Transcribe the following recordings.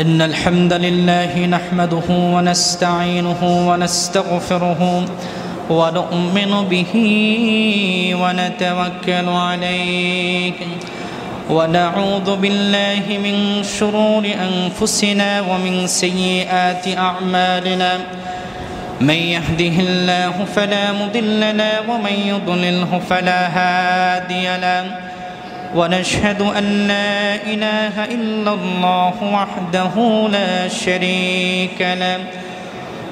إن الحمد لله نحمده ونستعينه ونستغفره ونؤمن به ونتوكل عليه ونعوذ بالله من شرور أنفسنا ومن سيئات أعمالنا من يهده الله فلا مضل له ومن يضلله فلا هادي له ونشهد أن لا إله إلا الله وحده لا شريك له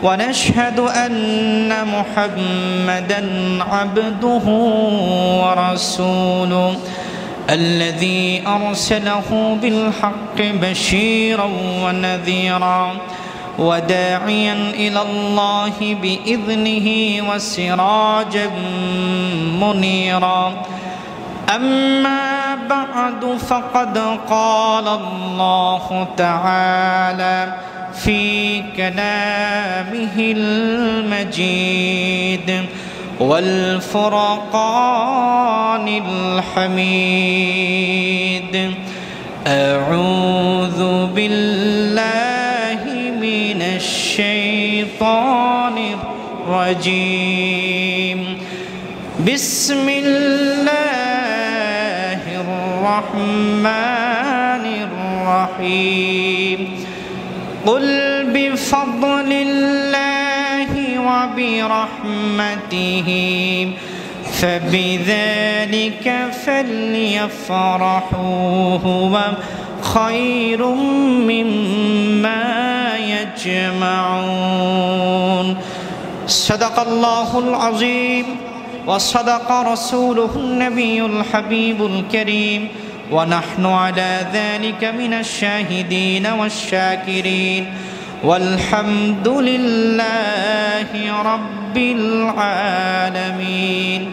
ونشهد أن محمدًا عبده ورسوله الذي أرسله بالحق بشيرا ونذيرا وداعيا إلى الله بإذنه وسراجا منيرا أما بعد فقد قال الله تعالى في كلامه المجيد والفرقان الحميد أعوذ بالله من الشيطان الرجيم بسم الله الرحمن الرحيم قل بفضل الله وبرحمته فبذلك فليفرحوا هو خير مما يجمعون صدق الله العظيم وصدق رسوله النبي الحبيب الكريم ونحن على ذلك من الشاهدين والشاكرين والحمد لله رب العالمين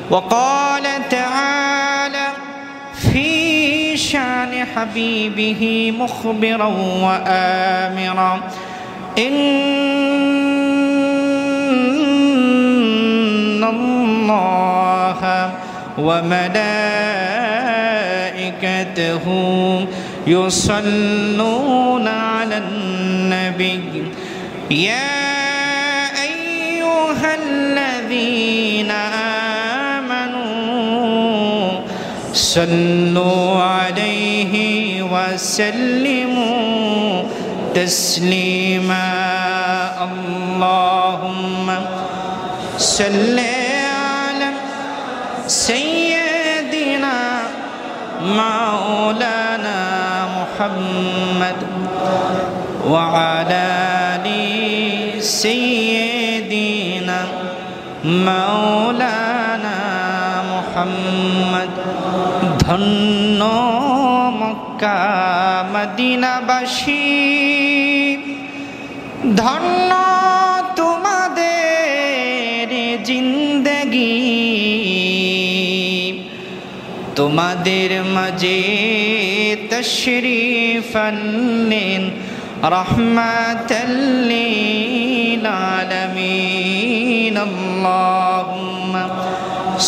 وقال تعالى في شان حبيبه مخبرا وآمرا إن الله وملائكته يصلون على النبي يا أيها الذين آمنوا صلوا عليه وسلموا تسليما اللهم صل على سيدنا مولانا محمد وعلى آل سيدنا مولانا محمد ধন্য মক্কা মদিনাবাসী ধন্য তোমাদের জিন্দেগি তোমাদের মাঝে তশরীফ আনলেন রহমাতাল লিল আলামিন আল্লাহুম্মা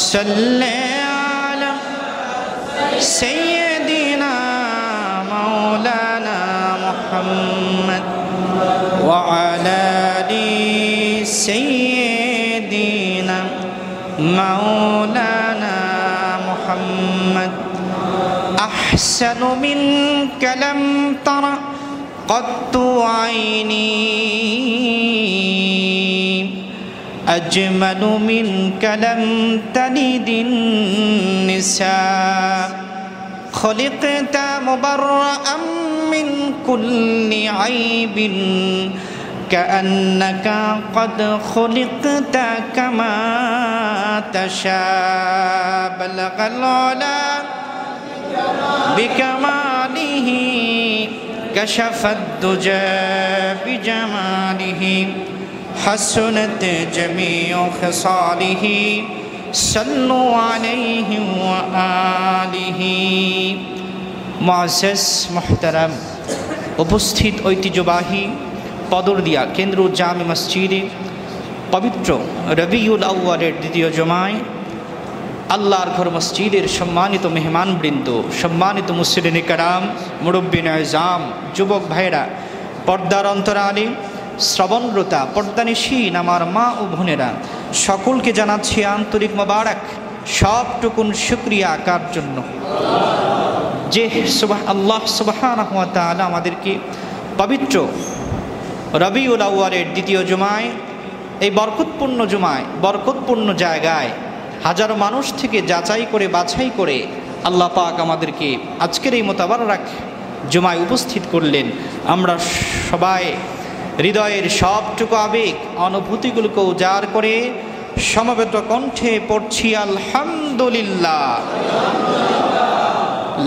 সাল্লি আলা সাইয়্যিদিনা মাওলানা মুহাম্মদ ওয়া আলা আলি সাইয়্যিদিনা মাওলানা محمد أحسن منك لم تر قط عيني أجمل منك لم تلد النساء خلقت مبرأ من كل عيب كأنك قد خلقت كما تشاء بلغ العلا بكماله كشف الدجى بجماله حسنت جميع خصاله صلوا عليه وآله معزز محترم উপস্থিত ঐতিহ্যবাহী পদরদিয়া কেন্দ্র জামে মসজিদে পবিত্র রবিউল আউয়ালের দ্বিতীয় জুমায় আল্লাহর ঘর মসজিদের সম্মানিত মেহমানবৃন্দ, সম্মানিত মুসলিম কারাম, মুরব্বিন আযম, যুবক ভাইরা, পর্দার অন্তরালে শ্রবণরতা, পর্দানিশীন আমার মা ও বোনেরা, সকলকে জানাচ্ছি আন্তরিক মোবারক। সবটুকুন শুকরিয়া কার জন্য? যে আল্লাহ সুবহানাহু ওয়া তাআলা আমাদেরকে পবিত্র রবিউল আউয়ালের দ্বিতীয় জুমায়, এই বরকতপূর্ণ জুমায়, বরকতপূর্ণ জায়গায় হাজারো মানুষ থেকে যাচাই করে বাছাই করে আল্লাহ পাক আমাদেরকে আজকের এই মোতাবারক জুমায় উপস্থিত করলেন। আমরা সবাই হৃদয়ের সবটুকু আবেগ অনুভূতিগুলোকে উজাড় করে সমবেত কণ্ঠে পড়ছি আলহামদুলিল্লাহ।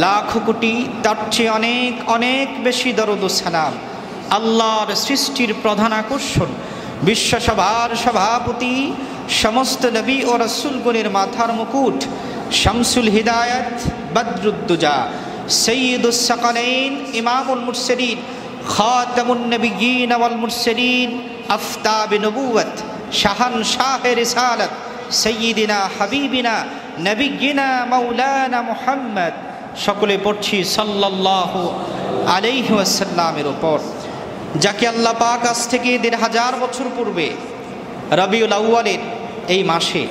লাখ কোটি, তার চেয়ে অনেক অনেক বেশি দরুদ ও সালাম আল্লাহর সৃষ্টির প্রধান আকর্ষণ, বিশ্বসভার সভাপতি, সমস্ত নবী ও রাসূলগণের মাথার মুকুট, শামসুল হিদায়াত, বদরুদ্দুজা, সৈয়দুস সাকালাইন, ইমামুল মুরসালিন, খাতামুন নবিয়্যিন ওয়াল মুরসালিন, আফতাবে নবুওয়াত, শাহানশাহে রিসালাত, সাইয়্যিদিনা হাবিবিনা নবিয়্যিনা মাওলানা মুহাম্মদ। সকলে পড়ছি সাল্লাল্লাহু আলাইহি ওয়াসাল্লামের উপর, যাকে আল্লাহ পাক আজ থেকে ১৫০০ বছর পূর্বে রবিউল আউয়ালের এই মাসে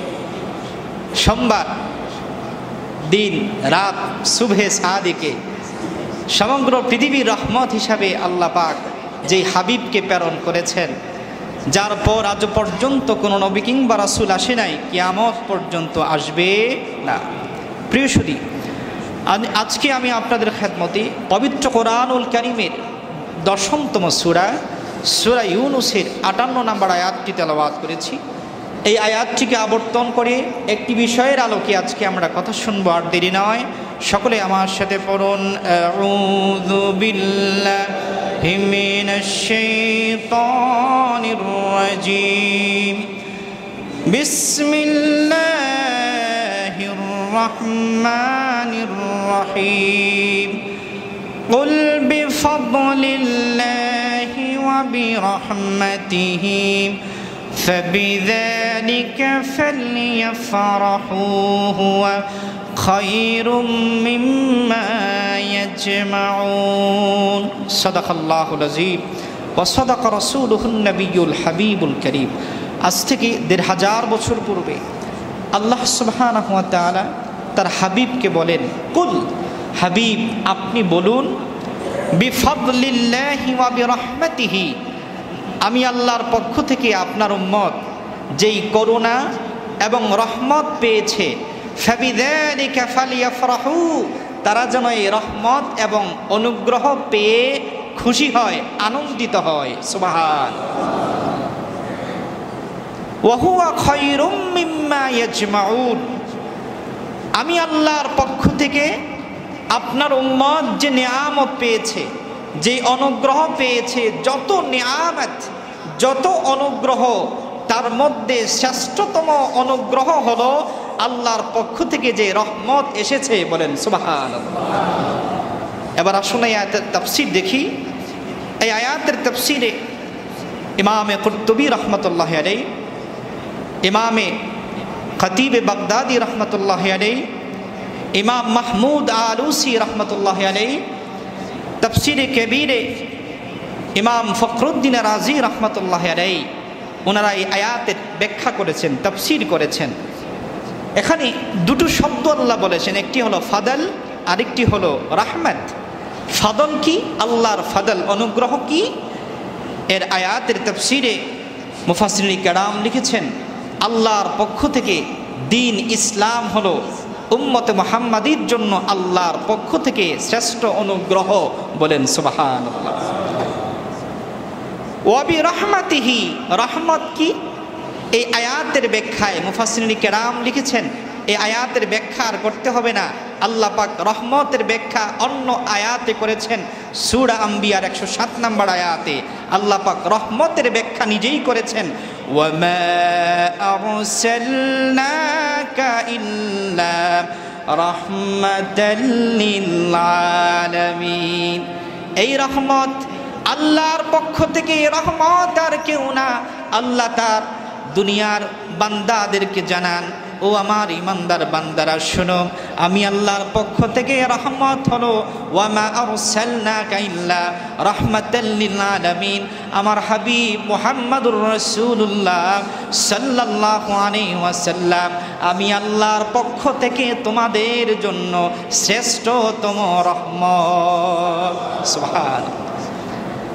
সোমবার দিন রাত সুবহে সাদিকে সমগ্র পৃথিবীর রহমত হিসাবে আল্লাহ পাক যেই হাবিবকে প্রেরণ করেছেন, যার পর আজ পর্যন্ত কোনো নবী কিংবা রাসূল আসে নাই, কিয়ামত পর্যন্ত আসবে না। প্রিয় সুধী, আজকে আমি আপনাদের খেদমতে পবিত্র কোরআনুল কারীমের ১০তম সূরা সূরা ইউনূসের ৫৮ নম্বর আয়াতটি তেলাওয়াত করেছি। এই আয়াতটিকে আবর্তন করে একটি বিষয়ের আলোকে আজকে আমরা কথা শুনবো, আর দেরি নয়, সকলে আমার সাথে পড়ুন আউযু বিল্লাহি মিনাশ শাইতানির রাজীম, বিসমিল্লাহির রাহমানির রাহিম, কুল বিফাদলিল্লাহি ওয়া বিরহমাতিহি فبذلك فليفرحوا هو خير مما يجمعون صدق الله العظيم وصدق رسوله النبي الحبيب الكريم। আজ থেকে ১৫০০ বছর পূর্বে আল্লাহ সুবহানাহু ওয়া তাআলা তার হাবিবকে বলেন, কুল, হাবিব আপনি বলুন, বিফাদলিল্লাহি ওয়া বিরহমাতিহি, আমি আল্লাহর পক্ষ থেকে আপনার উম্মত যেই করুণা এবং রহমত পেয়েছে, ফাবিযালিকা ফালিয়াফরাহু, তারা যেন এই রহমত এবং অনুগ্রহ পেয়ে খুশি হয়, আনন্দিত হয়। সুবহান। ওয়া হুয়া খায়রুম মিম্মা ইয়াজমাউন, আমি আল্লাহর পক্ষ থেকে আপনার উম্মত যে নিয়ামত পেয়েছে, যে অনুগ্রহ পেয়েছে, যত নিয়ামত, যত অনুগ্রহ, তার মধ্যে শ্রেষ্ঠতম অনুগ্রহ হলো আল্লাহর পক্ষ থেকে যে রহমত এসেছে। বলেন সুবহানাল্লাহ। এবার আসুন এই আয়াতের তাফসীর দেখি। এই আয়াতের তাফসীরে ইমামে কুরতুবী রহমতুল্লাহি আলাইহি, ইমামে খতিবে বাগদাদি রহমতুল্লাহি আলাইহি, ইমাম মাহমুদ আলুসি রহমতুল্লাহি আলাইহি, তাফসীরে কবীরে ইমাম ফখরুদ্দিন রাজি রহমতুল্লাহি আলাইহি, ওনারা এই আয়াতের ব্যাখ্যা করেছেন, তাফসীর করেছেন। এখানে দুটো শব্দ আল্লাহ বলেছেন, একটি হলো ফাদল, আরেকটি হলো রাহমাত। ফাদল কি? আল্লাহর ফাদল, অনুগ্রহ কি? এর আয়াতের তাফসীরে মুফাসসিরিন কেরাম লিখেছেন, আল্লাহর পক্ষ থেকে দ্বীন ইসলাম হলো উম্মতে মুহাম্মাদীর জন্য আল্লাহর পক্ষ থেকে শ্রেষ্ঠ অনুগ্রহ। বলেন সুবহানাল্লাহ। ওয়া বিরহমাতিহি, রহমত কি? এই আয়াতের ব্যাখ্যায় মুফাসসিরিন কেরাম লিখেছেন, এই আয়াতের ব্যাখ্যা আর করতে হবে না, আল্লাহ পাক রহমতের ব্যাখ্যা অন্য আয়াতে করেছেন। সূরা আম্বিয়ার ১০৭ নম্বর আয়াতে আল্লাহ পাক রহমতের ব্যাখ্যা নিজেই করেছেন, ওয়া মা আরসালনাকা ইল্লা রাহমাতাল লিল আলামিন। এই রহমত আল্লাহর পক্ষ থেকে, রহমত আর কেউ না। আল্লাহ তার দুনিয়ার বান্দাদেরকে জানান, ও আমার ইমানদার বান্দারা শোনো, আমি আল্লাহর পক্ষ থেকে রহমত হলো, ওয়া মা আরসালনাকা ইল্লা রাহমাতাল লিল আলামিন। আমার হাবিব মুহাম্মদুর রাসূলুল্লাহ সাল্লাল্লাহু আলাইহি ওয়াসাল্লাম, আমি আল্লাহর পক্ষ থেকে তোমাদের জন্য শ্রেষ্ঠতম রহমত। সুবহানাল্লাহ।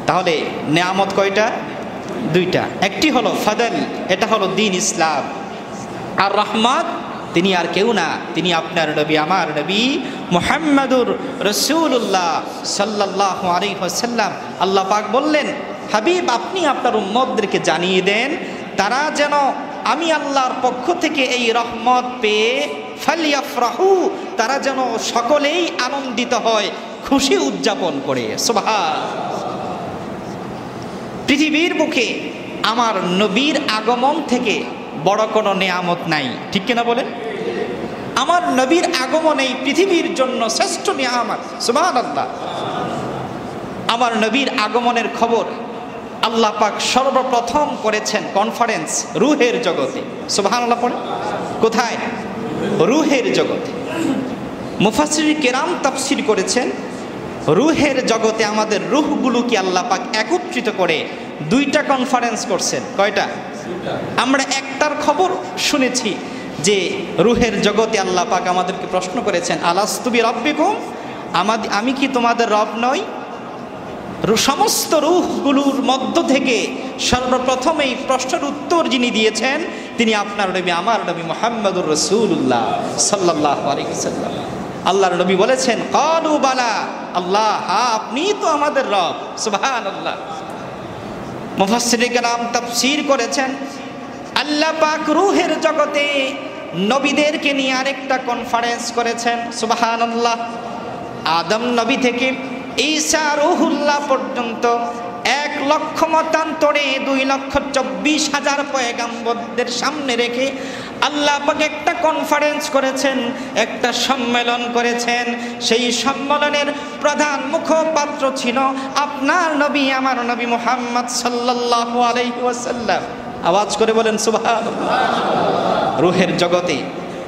তাহলে নেয়ামত কয়টা? দুইটা। একটি হলো ফাদল, এটা হলো দ্বীন ইসলাম। আর রহমত তিনি আর কেউ না, তিনি আপনার নবী, আমার নবী মুহাম্মদুর রাসূলুল্লাহ সাল্লাল্লাহু আলাইহি ওয়াসাল্লাম। আল্লাহ পাক বললেন, হাবিব আপনি আপনার উম্মতদেরকে জানিয়ে দেন, তারা যেন আমি আল্লাহর পক্ষ থেকে এই রহমত পেয়ে ফালিয়াফরাহু, তারা যেন সকলেই আনন্দিত হয়, খুশি উদযাপন করে। সুবহানাল্লাহ। পৃথিবীর বুকে আমার নবীর আগমন থেকে বড় কোনো নেয়ামত নাই, ঠিক কিনা বলেন? আমার নবীর আগমন এই পৃথিবীর জন্য শ্রেষ্ঠ নেয়ামত। সুবহানাল্লাহ। আমার নবীর আগমনের খবর আল্লাহ পাক সর্বপ্রথম করেছেন কনফারেন্স রূহের জগতে। সুবহানাল্লাহ পড়ে। কোথায়? রূহের জগতে। মুফাসসির কেরাম তাফসীর করেছেন, রূহের জগতে আমাদের রূহগুলোকে আল্লাহ পাক একত্রিত করে দুইটা কনফারেন্স করছেন। কয়টা? আমরা একটার খবর শুনেছি যে রূহের জগতে আল্লাহ পাক আমাদেরকে প্রশ্ন করেছেন, আলাস্তু বিরাব্বিকুম, আমি কি তোমাদের রব নই? সমস্ত রূহগুলোর মধ্য থেকে সর্বপ্রথম এই প্রশ্নের উত্তর যিনি দিয়েছেন তিনি আপনার নবী, আমার নবী মুহাম্মদুর রাসূলুল্লাহ সাল্লাল্লাহু আলাইহি ওয়াসাল্লাম। আল্লাহর নবী বলেছেন, ক্বালু বালা, আল্লাহ হ্যাঁ আপনি তো আমাদের রব। সুবহানাল্লাহ। মুফাসসিরিন কেরাম তাফসীর করেছেন, আল্লাহ পাক রূহের জগতে নবীদেরকে নিয়ে আরেকটা কনফারেন্স করেছেন। সুবহানাল্লাহ। আদম নবী থেকে ঈসা রূহুল্লাহ পর্যন্ত 1 লক্ষ মতান্তরে 2,24,000 পয়গাম্বরদের সামনে রেখে আল্লাহ পাক একটা কনফারেন্স করেছেন, একটা সম্মেলন করেছেন। সেই সম্মেলনের প্রধান মুখপাত্র ছিল আপনার নবী, আমার নবী মুহাম্মদ সাল্লাল্লাহু আলাইহি ওয়াসাল্লাম। আওয়াজ করে বলেন সুবহানাল্লাহ। রূহের জগতে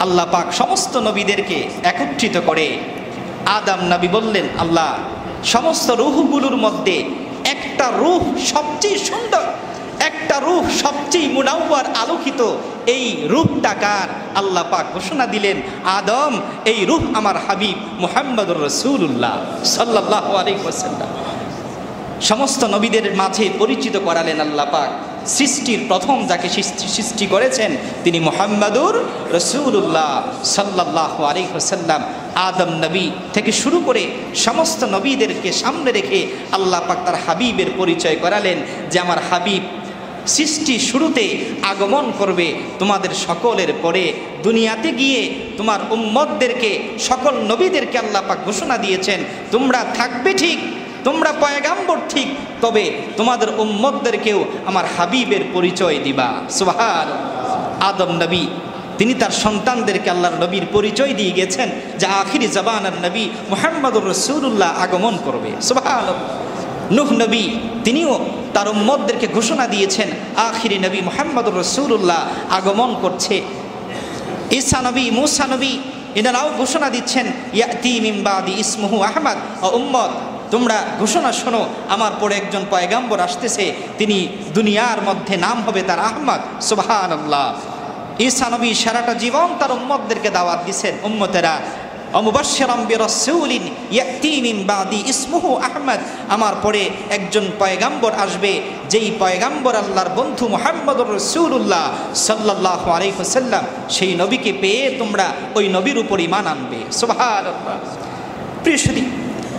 আল্লাহ পাক সমস্ত নবীদেরকে একত্রিত করে আদম নবী বললেন, আল্লাহ সমস্ত রূহগুলোর মধ্যে একটা রূহ সবচেয়ে সুন্দর, একটা রূহ সবচেয়ে মুনাওয়ার আলোকিত, এই রূহটা কার? আল্লাহ পাক ঘোষণা দিলেন, আদম এই রূহ আমার হাবিব মুহাম্মদুর রাসূলুল্লাহ সাল্লাল্লাহু আলাইহি ওয়াসাল্লাম। সমস্ত নবীদের মাঝে পরিচিত করালেন আল্লাহ পাক। সৃষ্টির প্রথম যাকে সৃষ্টি করেছেন তিনি মুহাম্মদুর রাসূলুল্লাহ সাল্লাল্লাহু আলাইহি ওয়াসাল্লাম। আদম নবী থেকে শুরু করে সমস্ত নবীদেরকে সামনে রেখে আল্লাহ পাক তার হাবিবের পরিচয় করালেন যে আমার হাবিব সৃষ্টি শুরুতে আগমন করবে তোমাদের সকলের পরে, দুনিয়াতে গিয়ে তোমার উম্মতদেরকে, সকল নবীদেরকে আল্লাহ পাক ঘোষণা দিয়েছেন তোমরা থাকবে ঠিক, তোমরা পয়গাম্বর ঠিক, তবে তোমাদের উম্মতদেরকেও আমার হাবিবের পরিচয় দিবা। সুবহানাল্লাহ। আদম নবী তিনি তার সন্তানদেরকে আল্লাহর নবীর পরিচয় দিয়ে গেছেন যে আখিরি জামানার নবী মুহাম্মদুর রাসূলুল্লাহ আগমন করবে। সুবহানাল্লাহ। নূহ নবী তিনিও তার উম্মতদেরকে ঘোষণা দিয়েছেন আখিরি নবী মুহাম্মদুর রাসূলুল্লাহ আগমন করছে। ঈসা নবী, মূসা নবী এনারাও ঘোষণা দিচ্ছেন ইয়াতি মিন বাদি ইসমুহু আহমদ, ও উম্মত তোমরা ঘোষণা শোনো আমার পরে একজন পয়গাম্বর আসতেছে, তিনি দুনিয়ার মধ্যে নাম হবে তার আহমদ। সুবহানাল্লাহ। ঈসা নবী সারাটা জীবন তার উম্মতদেরকে দাওয়াত দিয়েছেন, উম্মতেরা অমুবাশশিরাম বিরাসূলিন ইয়াতি মিন বাদি ইসমুহু আহমদ, আমার পরে একজন পয়গাম্বর আসবে, যেই পয়গাম্বর আল্লাহর বন্ধু মুহাম্মদুর রাসূলুল্লাহ সাল্লাল্লাহু আলাইহি ওয়াসাল্লাম, সেই নবীকে পেয়ে তোমরা ওই নবীর উপর ঈমান আনবে। সুবহানাল্লাহ। প্রিয় সুধী,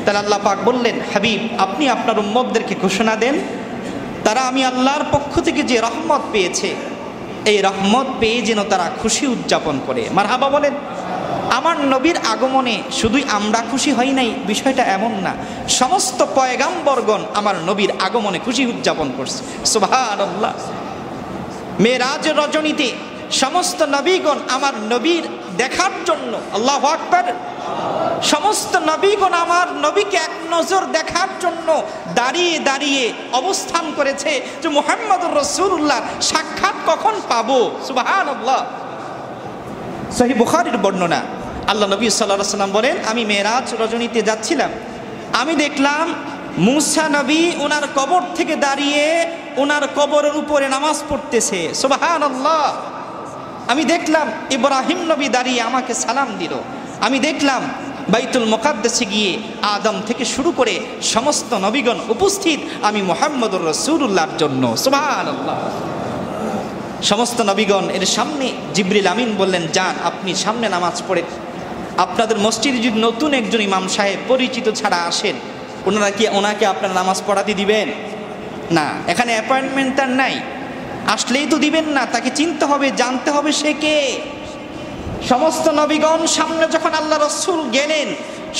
তাহলে আল্লাহ পাক বললেন, হাবিব আপনি আপনার উম্মতদেরকে ঘোষণা দেন তারা আমি আল্লাহর পক্ষ থেকে যে রহমত পেয়েছে এই রহমত পেয়ে যেন তারা খুশি উদযাপন করে। মারহাবা বলেন। আমার নবীর আগমনে শুধুই আমরা খুশি হই নাই, বিষয়টা এমন না, সমস্ত পয়গাম্বরগণ আমার নবীর আগমনে খুশি উদযাপন করছে। সুবহানাল্লাহ। মেরাজের রজনীতে সমস্ত নবীগণ আমার নবীর দেখার জন্য, আল্লাহু আকবার, সমস্ত নবীগণ আমার নবীকে এক নজর দেখার জন্য দাঁড়িয়ে দাঁড়িয়ে অবস্থান করেছে যে মুহাম্মদুর রাসূলুল্লাহ সাক্ষাৎ কখন পাবো। সুবহানাল্লাহ। সহিহ বুখারীর বর্ণনা, আল্লাহ নবী সাল্লাল্লাহু আলাইহি ওয়াসাল্লাম বলেন, আমি মেরাজ রজনীতে যাচ্ছিলাম, আমি দেখলাম মূসা নবী ওনার কবর থেকে দাঁড়িয়ে ওনার কবরের উপরে নামাজ পড়তেছে। সুবহানাল্লাহ। আমি দেখলাম ইব্রাহিম নবী দাঁড়িয়ে আমাকে সালাম দিল। আমি দেখলাম বাইতুল মুকাদ্দাসে গিয়ে আদম থেকে শুরু করে সমস্ত নবীগণ উপস্থিত আমি মুহাম্মদুর রাসূলুল্লাহর জন্য। সুবহানাল্লাহ। সমস্ত নবীগণ এর সামনে জিবরিল আমিন বললেন, যান আপনি সামনে নামাজ পড়ে। আপনাদের মসজিদে যদি নতুন একজন ইমাম সাহেব পরিচিত ছাড়া আসেন, ওনাকে আপনারা নামাজ পড়াতে দিবেন না? এখানে অ্যাপয়েন্টমেন্ট তার নাই, আসলেই তো দিবেন না, তাকে চিনতে হবে, জানতে হবে সে কে। সমস্ত নবীগণ সামনে যখন আল্লাহ রাসূল গেলেন,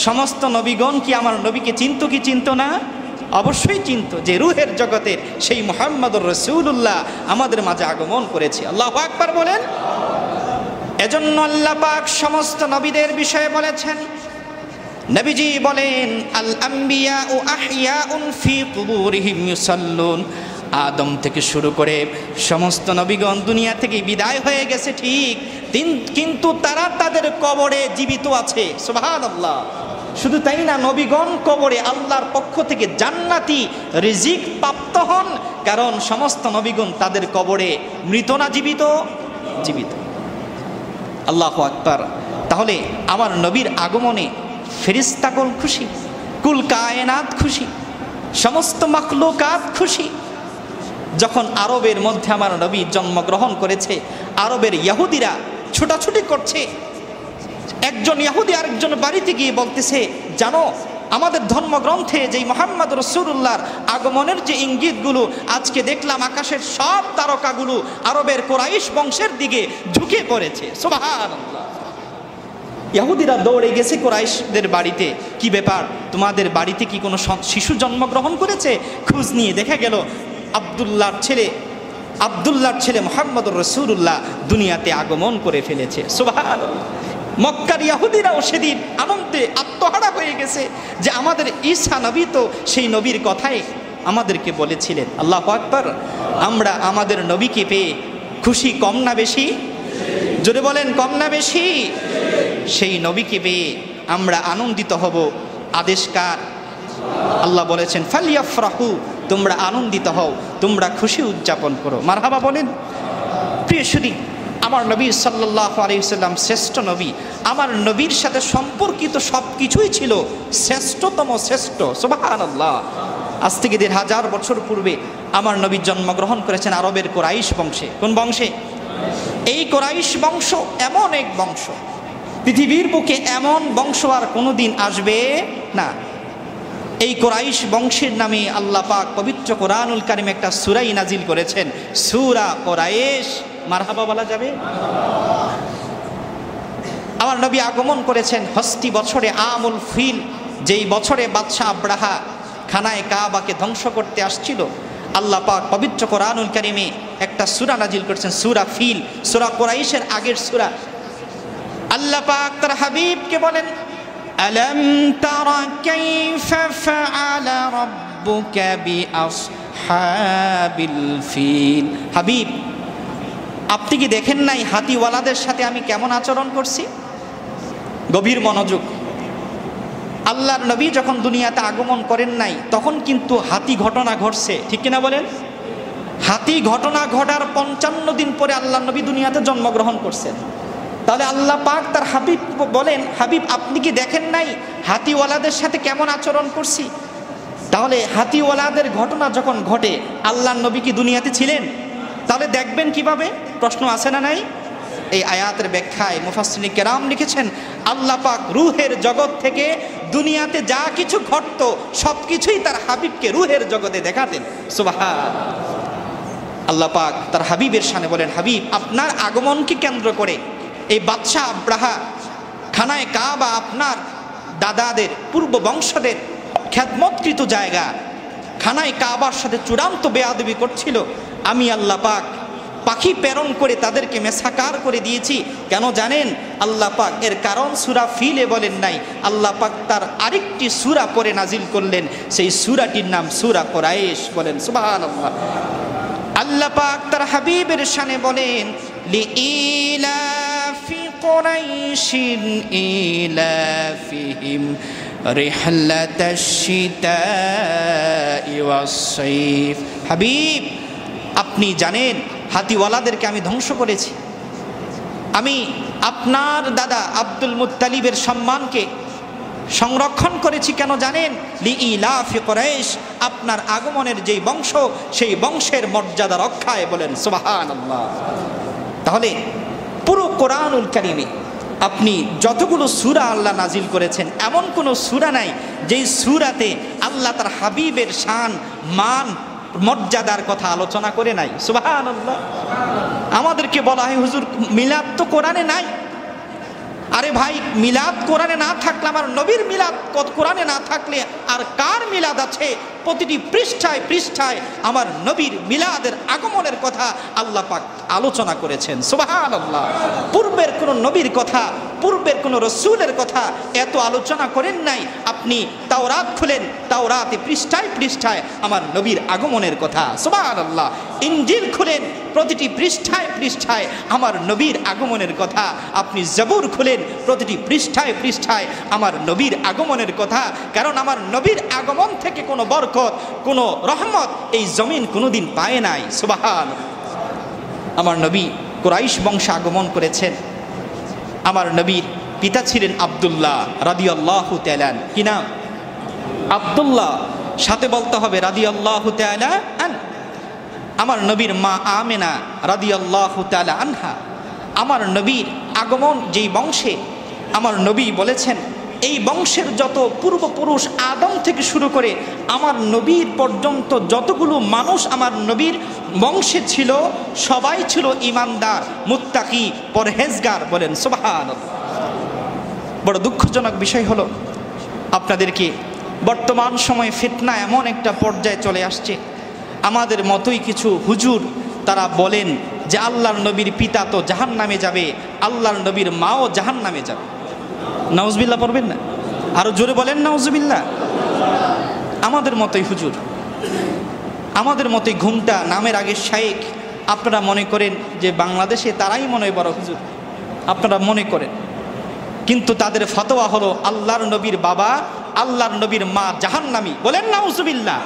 সমস্ত নবীগণ কি আমার নবীকে চিনত কি চিনত না? অবশ্যই চিনত, যে রূহের জগতের সেই মুহাম্মদুর রাসূলুল্লাহ আমাদের মাঝে আগমন করেছে। আল্লাহু আকবার বলেন। এজন্য আল্লাহ পাক সমস্ত নবীদের বিষয়ে বলেছেন, নবীজি বলেন, আল আম্বিয়াউ আহইয়াউন ফি কুবুরিহিম ইউসাল্লুন। আদম থেকে শুরু করে সমস্ত নবীগণ দুনিয়া থেকে বিদায় হয়ে গেছে ঠিক, কিন্তু তারা তাদের কবরে জীবিত আছে। সুবহানাল্লাহ। শুধু তাই না, নবীগণ কবরে আল্লাহর পক্ষ থেকে জান্নাতি রিজিক প্রাপ্ত হন, কারণ সমস্ত নবীগণ তাদের কবরে মৃত না জীবিত? জীবিত। আল্লাহু আকবার। তাহলে আমার নবীর আগমনে ফেরেশতাগণ খুশি, কুল কায়নাত খুশি, সমস্ত মাখলুকাত খুশি। যখন আরবের মধ্যে আমার নবী জন্মগ্রহণ করেছে, আরবের ইহুদিরা ছোটাছুটি করছে। একজন ইহুদি আরেকজন বাড়িতে গিয়ে বলতেছে, জানো আমাদের ধর্মগ্রন্থে যেই মুহাম্মদ রাসূলুল্লাহর আগমনের যে ইঙ্গিতগুলো, আজকে দেখলাম আকাশের সব তারকাগুলো আরবের কুরাইশ বংশের দিকে ঝুঁকে পড়েছে। সুবহানাল্লাহ। ইহুদিরা দৌড়ে গেছে কুরাইশদের বাড়িতে, কি ব্যাপার, তোমাদের বাড়িতে কি কোনো শিশু জন্মগ্রহণ করেছে? খোঁজ নিয়ে দেখা গেল আব্দুল্লাহর ছেলে মুহাম্মদুর রাসূলুল্লাহ দুনিয়াতে আগমন করে ফেলেছে। সুবহানাল্লাহ। মক্কার ইহুদিরাও সেদিন আনন্দে আত্মহারা হয়ে গেছে যে আমাদের ঈসা নবী তো সেই নবীর কথাই আমাদেরকে বলেছিলেন। আল্লাহু আকবার। আমরা আমাদের নবীকে পেয়ে খুশি কম না বেশি? জোরে বলেন, কম না বেশি? সেই নবীকে পেয়ে আমরা আনন্দিত হব। আদেশ কার? আল্লাহ বলেছেন, ফালিয়াফরাহু, তোমরা আনন্দিত হও, তোমরা খুশি উদযাপন করো। মারহাবা বলেন। প্রিয় সুধী, আমার নবী সাল্লাল্লাহু আলাইহি ওয়াসাল্লাম শ্রেষ্ঠ নবী। আমার নবীর সাথে সম্পর্কিত সব কিছুই ছিল শ্রেষ্ঠতম শ্রেষ্ঠ। সুবহানাল্লাহ। আজ থেকে ১৫০০ বছর পূর্বে আমার নবী জন্মগ্রহণ করেছেন আরবের কুরাইশ বংশে। কোন বংশে? এই কুরাইশ বংশ এমন এক বংশ, পৃথিবীর বুকে এমন বংশ আর কোনোদিন আসবে না। এই কুরাইশ বংশের নামে আল্লাহ পাক পবিত্র কোরআনুল কারীমে একটা সূরা নাজিল করেছেন, সূরা কুরাইশ। মারহাবা বলা যাবে? আমার নবী আগমন করেছেন হস্তি বছরে, আমুল ফিল, যেই বছরে বাদশাহ আব্রাহা খানায়ে কাবাকে ধ্বংস করতে আসছিল। আল্লাহ পাক পবিত্র কোরআনুল কারীমে একটা সূরা নাজিল করেছেন, সূরা ফিল, সূরা কুরাইশের আগের সূরা। আল্লাহ পাক তার হাবিবকে বলেন, আলম তারা কাইফা ফাআলা রাব্বুকা বিআসহাবিল ফিল। হাবিব, আপনি কি দেখেন নাই হাতিওয়ালাদের সাথে আমি কেমন আচরণ করছি? গভীর মনোযোগ। আল্লাহর নবী যখন দুনিয়াতে আগমন করেন নাই, তখন কিন্তু হাতি ঘটনা ঘটছে, ঠিক কিনা বলেন? হাতি ঘটনা ঘটার ৫৫ দিন পরে আল্লাহর নবী দুনিয়াতে জন্মগ্রহণ করছেন। তাহলে আল্লাহ পাক তার হাবিব বলেন, হাবিব আপনি কি দেখেন নাই হাতিওয়ালাদের সাথে কেমন আচরণ করছি? তাহলে হাতিওয়ালাদের ঘটনা যখন ঘটে, আল্লাহর নবী কি দুনিয়াতে ছিলেন? তাহলে দেখবেন কিভাবে? প্রশ্ন আছে না নাই? এই আয়াতের ব্যাখ্যায় মুফাসসিরিন কেরাম লিখেছেন, আল্লাহ পাক রূহের জগৎ থেকে দুনিয়াতে যা কিছু ঘটতো সব কিছুই তার হাবিবকে রূহের জগতে দেখাতেন। সুবহান। আল্লাহ পাক তার হাবিবের শানে বলেন, হাবিব আপনার আগমনকে কেন্দ্র করে এই বাদশাহ আব্রাহা খানায়ে কাবা আপনার দাদাদের পূর্ব বংশদের খ্যাতমতকৃত জায়গা, খানায়ে কাবার সাথে চূড়ান্ত বেয়াদবি করছিল। আমি আল্লাহ পাক পাখি প্রেরণ করে তাদেরকে মেসাকার করে দিয়েছি। কেন জানেন? আল্লাহ পাক এর কারণ সূরা ফিলে বলেন নাই, আল্লাহ পাক তার আরেকটি সূরা পরে নাজিল করলেন, সেই সূরাটির নাম সূরা কুরাইশ। বলেন সুবহানাল্লাহ। আল্লাহ পাক তার হাবিবের শানে বলেন, লিইলাফি কুরাইশিন ইলাফিহিম রিহলাতাশ শিতাই ওয়াস সাইফ। হাবিব, আপনি জানেন হাতিওয়ালাদেরকে আমি ধ্বংস করেছি। আমি আপনার দাদা আব্দুল মুত্তালিবের সম্মানকে সংরক্ষণ করেছি। কেন জানেন? লিইলাফি কুরাইশ, আপনার আগমনের যেই বংশ, সেই বংশের মর্যাদা রক্ষায়। বলেন সুবহানাল্লাহ। তাহলে পুরো কোরআনুল কারীমে আপনি যতগুলো সূরা আল্লাহ নাজিল করেছেন, এমন কোনো সূরা নাই যেই সূরাতে আল্লাহ তার হাবিবের শান, মান, মর্যাদার কথা আলোচনা করে নাই। সুবহানাল্লাহ। আমাদেরকে বলা হয় হুজুর মিলাদ তো কোরআনে নাই। আরে ভাই, মিলাদ কোরআনে না থাকলে, আমার নবীর মিলাদ কোরআনে না থাকলে আর কার মিলাদ আছে? প্রতিটি পৃষ্ঠায় পৃষ্ঠায় আমার নবীর মিলাদের আগমনের কথা আল্লাহ পাক আলোচনা করেছেন। সুবহানাল্লাহ। পূর্বের কোনো নবীর কথা, পূর্বের কোনো রসূলের কথা এত আলোচনা করেন নাই। আপনি তাওরাত খুলেন, তাওরাতে পৃষ্ঠায় পৃষ্ঠায় আমার নবীর আগমনের কথা। সুবহানাল্লাহ। ইনজিল খুলেন, প্রতিটি পৃষ্ঠায় পৃষ্ঠায় আমার নবীর আগমনের কথা। আপনি জবুর খুলেন, প্রতিটি পৃষ্ঠায় পৃষ্ঠায় আমার নবীর আগমনের কথা। কারণ আমার নবীর আগমন থেকে কোনো বরকত, কোনো রহমত এই জমিন কোনোদিন পায় নাই। সুবহানাল্লাহ। আমার নবী কুরাইশ বংশে আগমন করেছেন। আমার নবীর পিতা ছিলেন আব্দুল্লাহ রাদিয়াল্লাহু তাআলা। কি নাম? আব্দুল্লাহ। সাথে বলতে হবে রাদিয়াল্লাহু তাআলা আন। আমার নবীর মা আমেনা রাদিয়াল্লাহু তাআলা আনহা। আমার নবীর আগমন যেই বংশে, আমার নবী বলেছেন এই বংশের যত পূর্বপুরুষ আদম থেকে শুরু করে আমার নবীর পর্যন্ত যতগুলো মানুষ আমার নবীর বংশে ছিল, সবাই ছিল ইমানদার, মুত্তাকি, পরহেজগার। বলেন সুবহানাল্লাহ। বড় দুঃখজনক বিষয় হলো আপনাদেরকে বর্তমান সময়ে ফিতনা এমন একটা পর্যায়ে চলে আসছে, আমাদের মতোই কিছু হুজুর তারা বলেন যে আল্লাহর নবীর পিতা তো জাহান্নামে যাবে, আল্লাহর নবীর মাও জাহান্নামে যাবে। নাউজুবিল্লাহ পড়বেন না? আরো জোরে বলেন নাউজুবিল্লাহ। আমাদের মতোই হুজুর, আমাদের মতোই ঘুমটা নামের আগে শায়েখ। আপনারা মনে করেন যে বাংলাদেশে তারাই মনে হয় বড় হুজুর, আপনারা মনে করেন, কিন্তু তাদের ফতোয়া হলো আল্লাহর নবীর বাবা, আল্লাহর নবীর মা জাহান্নামী। বলেন নাউজুবিল্লাহ।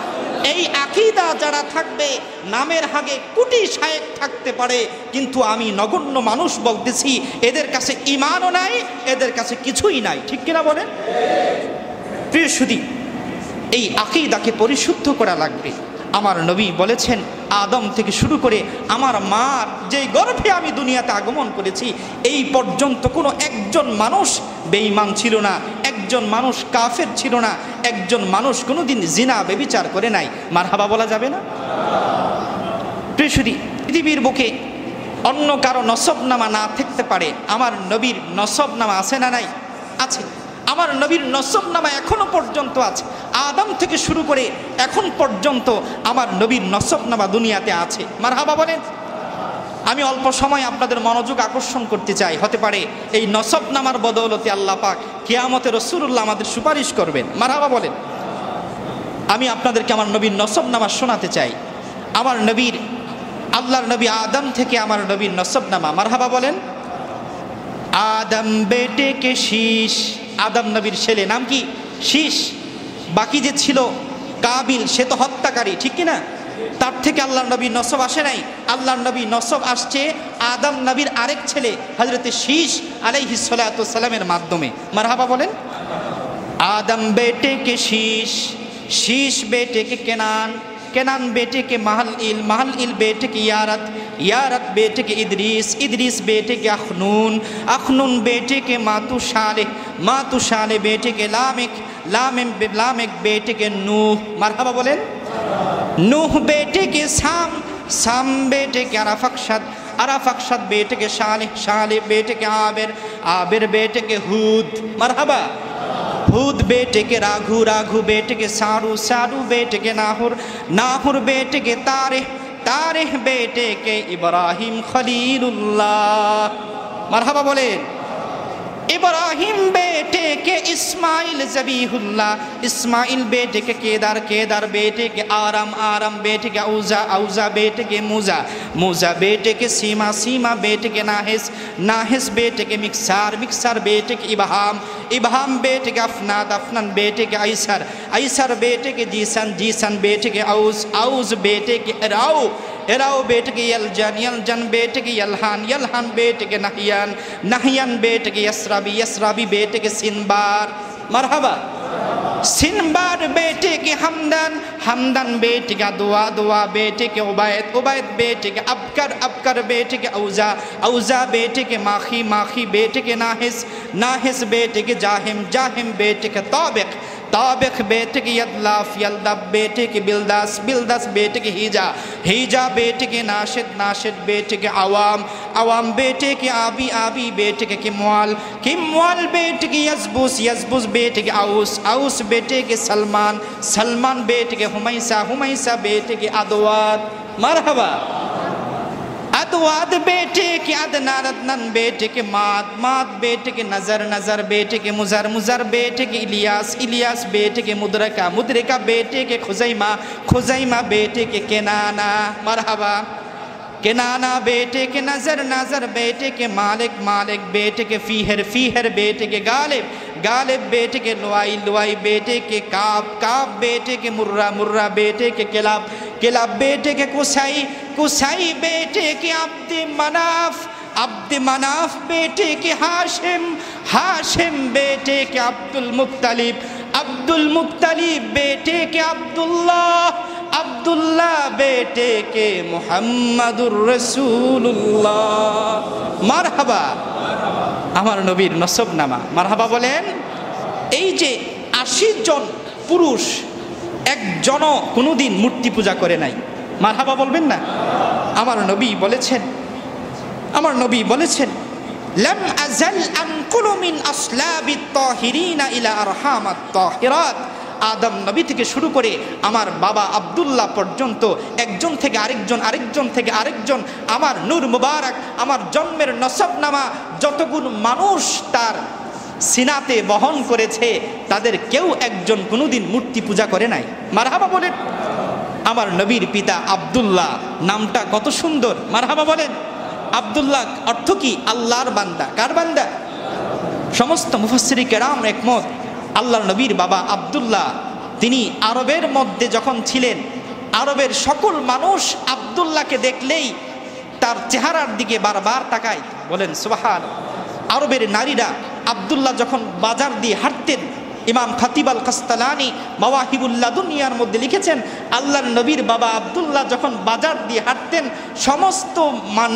এই আকীদা যারা থাকবে, নামের আগে কোটি শায়েখ থাকতে পারে, কিন্তু আমি নগণ্য মানুষ বলতেছি এদের কাছে ঈমানও নাই, এদের কাছে কিছুই নাই। ঠিক কিনা বলেন? প্রিয় সুধী, এই আকীদাকে পরিশুদ্ধ করা লাগবে। আমার নবী বলেছেন আদম থেকে শুরু করে আমার মার যেই গর্ভে আমি দুনিয়াতে আগমন করেছি, এই পর্যন্ত কোনো একজন মানুষ বেঈমান ছিল না, একজন মানুষ কাফের ছিল না, একজন মানুষ কোনোদিন জিনা ব্যভিচার করে নাই। মারহাবা বলা যাবে না? প্রিয় সুধী, পৃথিবীর বুকে অন্য কারো নসবনামা না থাকতে পারে, আমার নবীর নসবনামা আছে না নাই? আছে। আমার নবীর নসবনামা এখনো পর্যন্ত আছে। আদম থেকে শুরু করে এখন পর্যন্ত আমার নবীর নসবনামা দুনিয়াতে আছে। মারহাবা বলেন। আমি অল্প সময় আপনাদের মনোযোগ আকর্ষণ করতে চাই। হতে পারে এই নসবনামার বদৌলতে আল্লাহ পাক কিয়ামতে রাসূলুল্লাহ আমাদের সুপারিশ করবেন। মারহাবা বলেন। আমি আপনাদেরকে আমার নবীর নসবনামা শোনাতে চাই। আমার নবীর, আল্লাহর নবী আদম থেকে আমার নবীর নসবনামা। মারহাবা বলেন। আদম বেটে কে শীষ, আদম নবীর ছেলে নাম কি? শীষ। বাকি যে ছিল কাবিল, সে তো হত্যাকারী, ঠিক কিনা? তার থেকে আল্লাহর নবী নসব আসে নাই। আল্লাহর নবী নসব আসছে আদম নবীর আরেক ছেলে হযরতে শীষ আলাইহিস সালাতু ওয়াস সালামের মাধ্যমে। মারহাবা বলেন। आदम बेटे के शीश, शीश बेटे के केनान, केनान बेटे के महल इल बेटे के यारत, यारत बेटे के इदरीस, इदरीस बेटे के अखनून, अखनून बेटे के मातु शाले बेटे के लामेक, लामेक बेटे के नूह। मरहबा बोलें। नूह बेटे के साम बेटे के अराफक्षद बेटे के शाले बेटे के आबिर बेटे के हूद। मरहबा। हूद बेटे के राघु बेटे के सारू बेटे के नाहुर बेटे के तारेह बेटे के इब्राहिम खलीलुल्लाह। मरहबा बोलें। इब्राहिम बेटे के इस्माइल ज़बीहुल्लाह, इस्माइल बेटे के केदार, केदार बेटे के आराम, आराम बेटे के औज़ा, औज़ा बेटे के मूज़ा, मूज़ा बेटे के सीमा, सीमा बेटे के नाहिस, नाहिस बेटे के मिक्सार, मिक्सार बेटे के इबहाम, इबहाम बेटे के अफनान, अफनान बेटे के ऐसर, ऐसर बेटे के जीसन, जीसन बेटे के औस, औस बेटे के इराउ, इराउ बेटे के यलजन, यलजन बेटे के यलहान, यलहान बेटे के नहियान, नहियान बेटे के यसराबी, यसराबी बेटे के सिनबार, मरहबा, सिनबार बेटे के हमदन, हमदन बेटे का दुआ, दुआ बेटे के उबैद, उबैद बेटे के अबकर, अबकर बेटे के औज़ा, औज़ा बेटे के माखी, माखी बेटे के नाहिस, नाहिस बेटे के जाहिम, जाहिम बेटे के ताबिक, ताबिक बेटे के यदलाफ, यलदब बेटे के बिलदास, बिलदास बेटे के हीजा, हीजा बेटे के नाशिद, नाशिद बेटे के अवाम, अवाम बेटे के आबी, आबी बेटे के किमवाल, किमवाल बेटे के यज़बुस, यज़बुस बेटे के औस, औस बेटे के सलमान, सलमान बेटे के हुमैसा, हुमैसा बेटे के अदवाद, मरहबा, अदवाद बेटे के अदनान, अदनान बेटे के माद, माद बेटे के नज़र, नज़र बेटे के मुज़र, मुज़र बेटे के इलियास, इलियास बेटे के मुदरका, मुदरका बेटे के खुज़ैमा, खुज़ैमा बेटे के केनाना, मरहबा, केनाना बेटे के नज़र, नज़र बेटे के मालिक, मालिक बेटे के फ़ीहर, फ़ीहर बेटे के गालिब, गालिब बेटे के लुआई, लुआई बेटे के काब, काब बेटे के मुर्रा, मुर्रा बेटे के किलाब, किलाब बेटे के कुसाई, कुसाई बेटे के अब्द मनाफ, अब्द मनाफ बेटे के हाशिम, हाशिम बेटे के अब्दुल मुत्तलिब, अब्दुल मुत्तलिब बेटे के अब्दुल्लाह, अब्दुल्लाह बेटे के मुहम्मदुर रसूलुल्लाह, मरहबा, আমার নবীর নসবনামা, মারহাবা বলেন। এই যে ৮০ জন পুরুষ একজনও কোনোদিন মূর্তি পূজা করে নাই, মারহাবা বলবেন না? আমার নবী বলেছেন, আমার নবী বলেছেন, লাম আযাল আনকুলু মিন আসলাবিত তাহিরিনা ইলা আরহামাত তাহিরাত, আদম নবী থেকে শুরু করে আমার বাবা আব্দুল্লাহ পর্যন্ত একজন থেকে আরেকজন, আরেকজন থেকে আরেকজন, আমার নূর মুবারক, আমার জন্মের নসবনামা যতগুলো মানুষ তার সিনাতে বহন করেছে তাদের কেউ একজন কোনোদিন মূর্তি পূজা করে নাই, মারহাবা বলেন। আমার নবীর পিতা আব্দুল্লাহ নামটা কত সুন্দর, মারহাবা বলেন। আব্দুল্লাহ অর্থ কি? আল্লাহর বান্দা। কার বান্দা? সমস্ত মুফাসসির কেরাম একমত, আল্লাহর নবীর বাবা আব্দুল্লাহ তিনি আরবের মধ্যে যখন ছিলেন, আরবের সকল মানুষ আব্দুল্লাহকে দেখলেই তার চেহারার দিকে বারবার তাকায়, বলেন সুবহানাল্লাহ। আরবের নারীরা আব্দুল্লাহ যখন বাজার দিয়ে হাঁটতেন, ইমাম খাতিব আল কাস্তালানি মাওয়াহিবুল লাদুনিয়ার মধ্যে লিখেছেন, আল্লাহর নবীর বাবা আব্দুল্লাহ যখন বাজার দিয়ে হাঁটতেন সমস্ত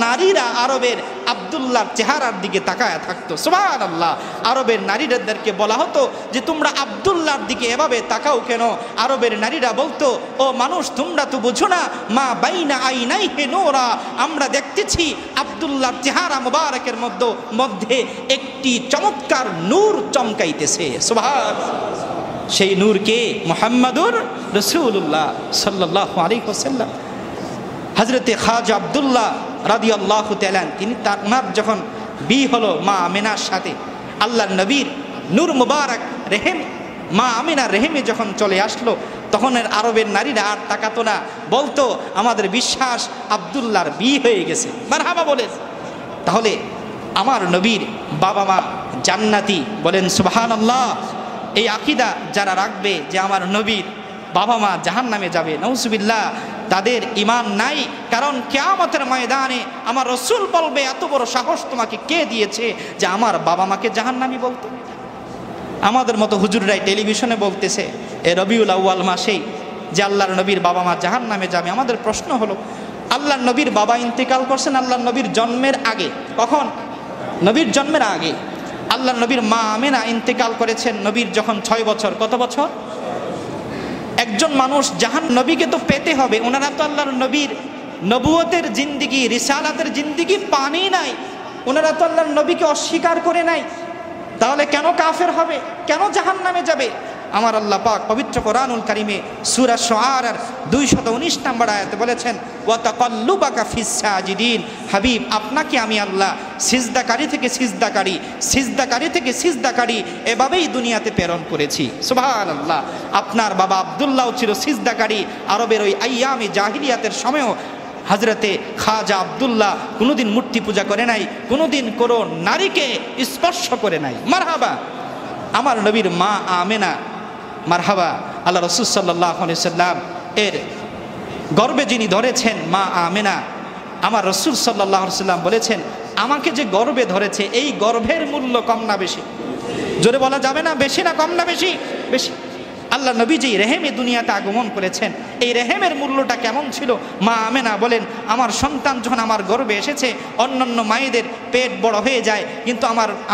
নারীরা আরবের আব্দুল্লাহর চেহারার দিকে তাকায়া থাকতো, সুবহানাল্লাহ। আরবের নারীদেরকে বলা হতো যে তোমরা আব্দুল্লাহর দিকে এভাবে তাকাও কেন? আরবের নারীরা বলতো, ও মানুষ তোমরা তো বুঝো না, মা বাইনা আইনাইহি নূরা, আমরা দেখতেছি আব্দুল্লাহর চেহারা মুবারকের মধ্যে একটি চমৎকার নূর চমকাইতেছে, সুবহান। সেই নূর কে? মুহাম্মাদুর রাসূলুল্লাহ সাল্লাল্লাহু আলাইহি ওয়াসাল্লাম। হযরতে খাজা আব্দুল্লাহ রাদিয়াল্লাহু তাআলা তিনি তার যখন বিয়ে হলো মা আমিনার সাথে, আল্লাহর নবীর নূর মুবারক রেহেম মা আমিনার রেহেমে যখন চলে আসলো, তখন আরবের নারীরা আর তাকাতো না, বলতো আমাদের বিশ্বাস আব্দুল্লাহর বিয়ে হয়ে গেছে, মারহাবা বলেন। তাহলে আমার নবীর বাবা মা জান্নাতি, বলেন সুবহানাল্লাহ। এই আকীদা যারা রাখবে যে আমার নবীর বাবা মা জাহান্নামে যাবে, নাউজুবিল্লাহ, তাদের ঈমান নাই। কারণ কিয়ামতের ময়দানে আমার রাসূল বলবে, এত বড় সাহস তোমাকে কে দিয়েছে যে আমার বাবা মাকে জাহান্নামী বলতে? আমাদের মতো হুজুররাই টেলিভিশনে বলতেছে এ রবিউল আউয়াল মাসেই যে আল্লাহর নবীর বাবা মা জাহান্নামে যাবে। আমাদের প্রশ্ন হলো, আল্লাহর নবীর বাবা ইন্তেকাল করছেন আল্লাহর নবীর জন্মের আগে। কখন? নবীর জন্মের আগে। আল্লাহর নবীর মা আমিনা ইন্তেকাল করেছেন নবীর যখন 6 বছর। কত বছর? একজন মানুষ নবীকে তো পেতে হবে, ওনারা তো আল্লাহর নবীর নবুয়তের জিন্দিগি, রিসালাতের জিন্দিগি পানি নাই, ওনারা তো আল্লাহর নবীকে অস্বীকার করে নাই। তাহলে কেন কাফের হবে? কেন জাহান্নামে যাবে? আমার আল্লাহ পাক পবিত্র কোরআনুল কারিমে সূরা শুআরার 219 নম্বর আয়াতে বলেছেন, ওয়া তাকাল্লুবাকা ফিস সাজিদিন, হাবিব আপনাকে আমি আল্লাহ সিজদাকারী থেকে সিজদাকারী, সিজদাকারী থেকে সিজদাকারী এভাবেই দুনিয়াতে প্রেরণ করেছি। সুবহানাল্লাহ। আপনার বাবা আব্দুল্লাহ ছিল সিজদাকারী। আরবের ওই আইয়ামে জাহিলিয়াতের সময়ও হযরতে খাজা আব্দুল্লাহ কোনোদিন মূর্তি পূজা করে নাই, কোনোদিন কোনো নারীকে স্পর্শ করে নাই। মারহাবা। আমার নবীর মা আমেনা, মারহাবা, আল্লাহ রাসূল সাল্লাল্লাহু আলাইহি সাল্লাম এর গর্ভে যিনি ধরেছেন মা আমেনা, আমার রাসূল সাল্লাল্লাহু আলাইহি সাল্লাম বলেছেন, আমাকে যে গর্ভে ধরেছে এই গর্ভের মূল্য কম না বেশি? জোরে বলা যাবে না, বেশি না কম না বেশি? বেশি। আল্লাহ নবী যেই রেহেমে দুনিয়াতে আগমন করেছেন, এই রেহেমের মূল্যটা কেমন ছিল? মা আমেনা বলেন, আমার সন্তান যখন আমার গর্ভে এসেছে, অন্যান্য মায়েদের পেট বড় হয়ে যায়, কিন্তু